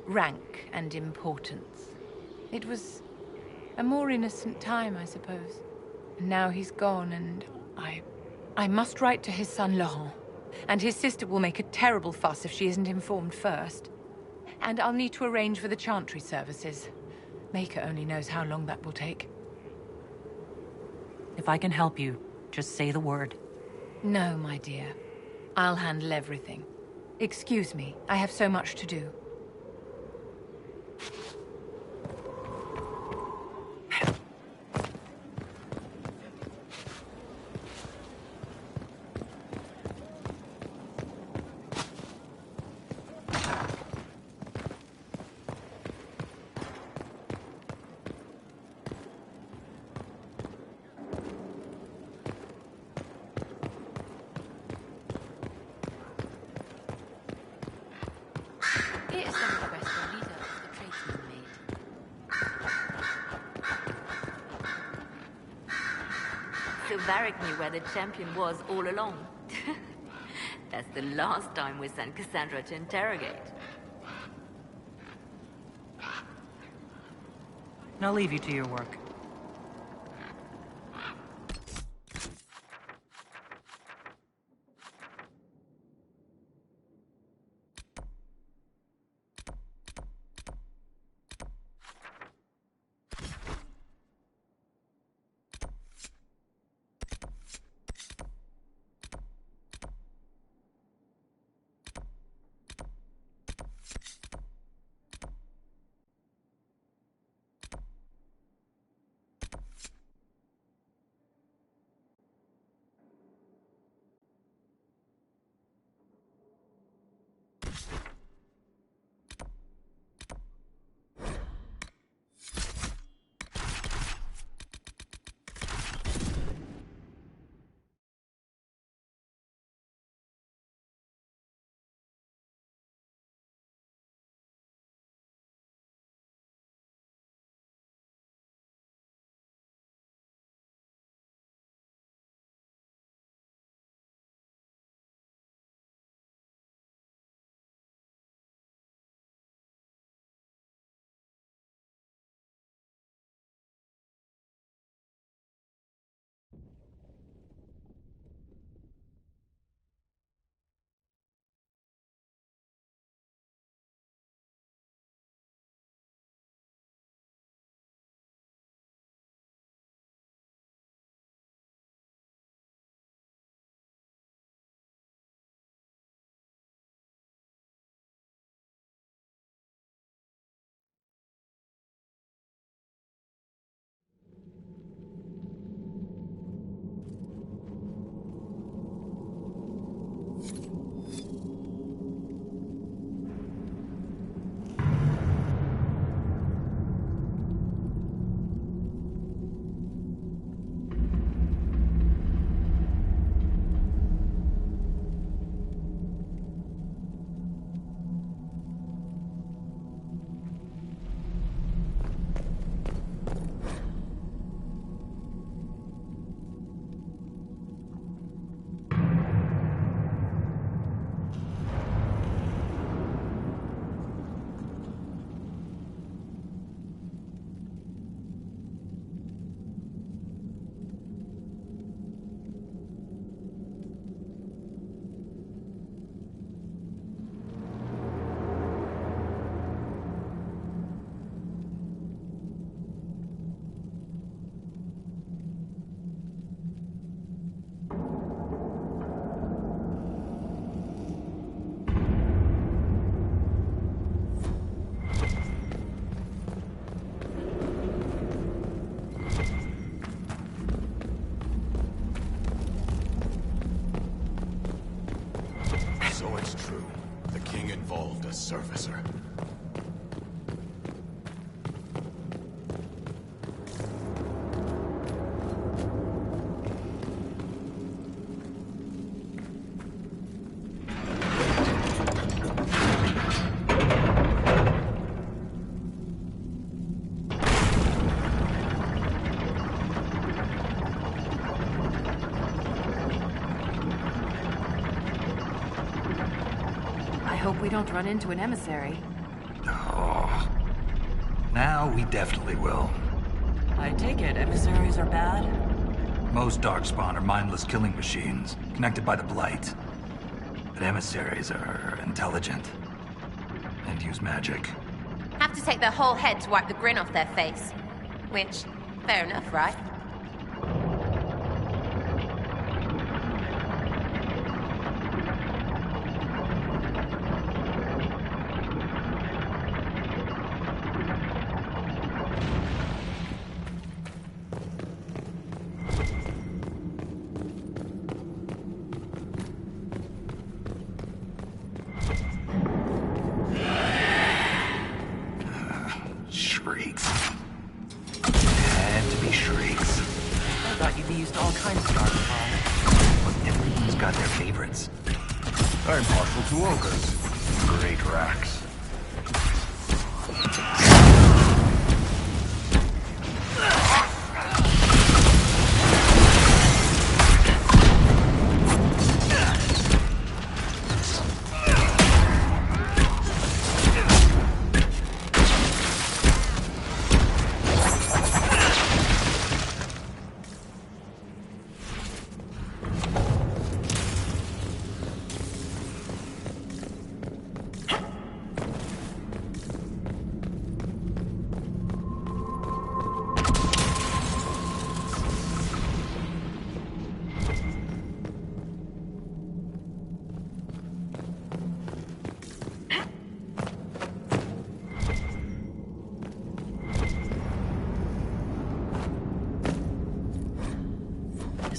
rank and importance. It was a more innocent time, I suppose. And now he's gone, and I must write to his son Laurent. And his sister will make a terrible fuss if she isn't informed first. And I'll need to arrange for the Chantry services. Maker only knows how long that will take. If I can help you, just say the word. No, my dear. I'll handle everything. Excuse me, I have so much to do. Here's the request the leader of the tradesmen made. So Varric knew where the champion was all along. That's the last time we sent Cassandra to interrogate. I'll leave you to your work. So it's true. The king involved a servicer. Hope we don't run into an emissary. Oh. Now we definitely will. I take it emissaries are bad? Most Darkspawn are mindless killing machines, connected by the Blight. But emissaries are intelligent. And use magic. Have to take their whole head to wipe the grin off their face. Which, fair enough, right? Shrieks. Had to be shrieks. I thought you'd be used to all kinds of Darkspawn. But everyone's got their favorites. I'm partial to ogres. Great racks.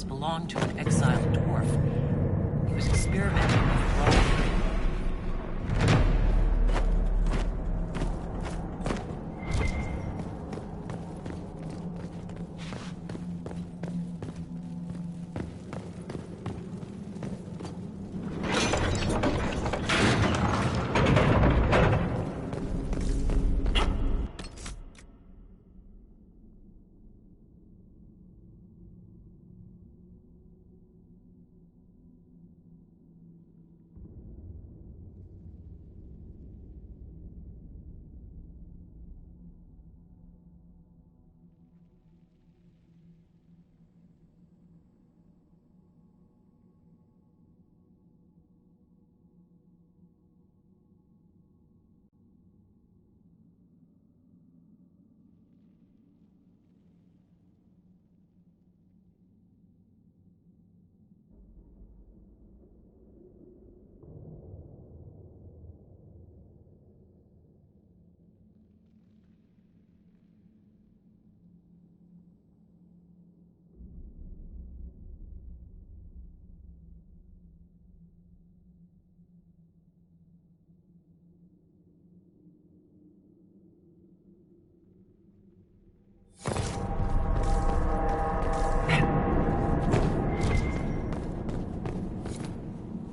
Belonged to an exiled dwarf. He was experimenting with water.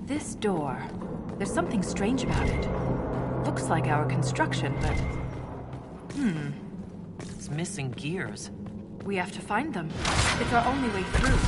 This door. There's something strange about it. Looks like our construction, but... It's missing gears. We have to find them. It's our only way through.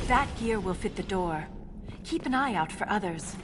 That gear will fit the door. Keep an eye out for others.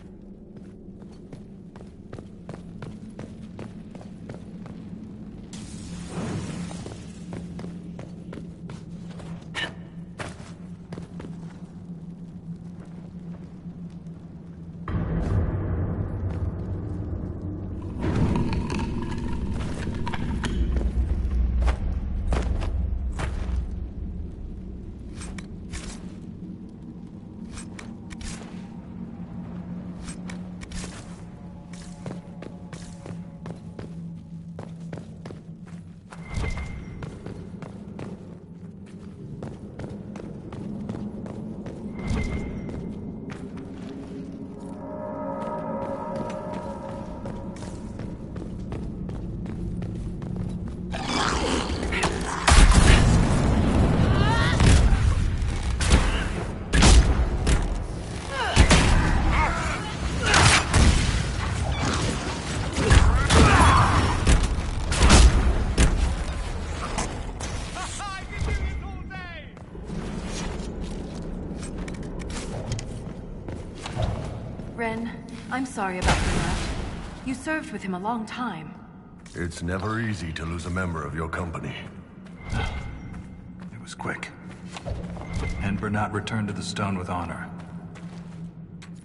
I'm sorry about your left. You served with him a long time. It's never easy to lose a member of your company. It was quick. And Bernat returned to the stone with honor.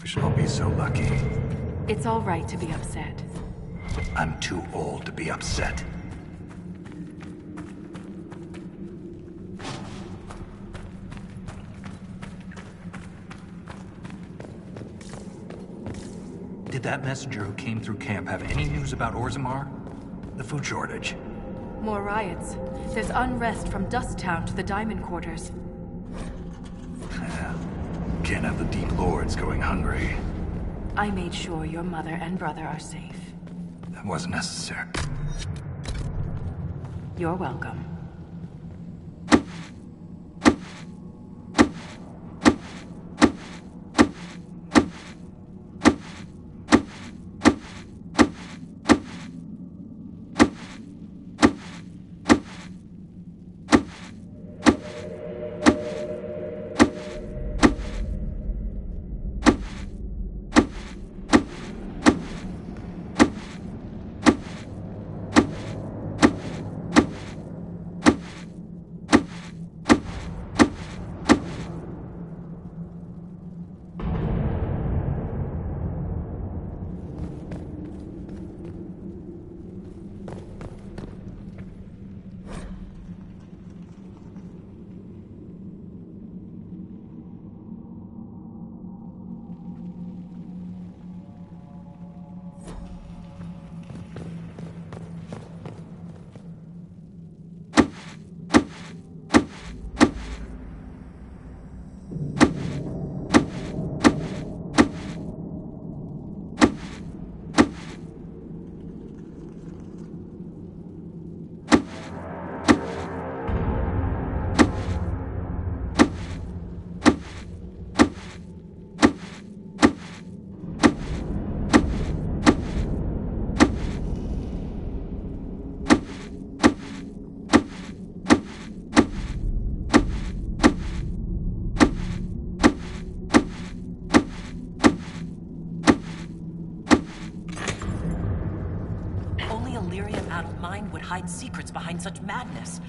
We should all be so lucky. It's all right to be upset. I'm too old to be upset. Did that messenger who came through camp have any news about Orzammar? The food shortage? More riots. There's unrest from Dust Town to the Diamond Quarters. Can't have the Deep Lords going hungry. I made sure your mother and brother are safe. That wasn't necessary. You're welcome. Hide secrets behind such madness.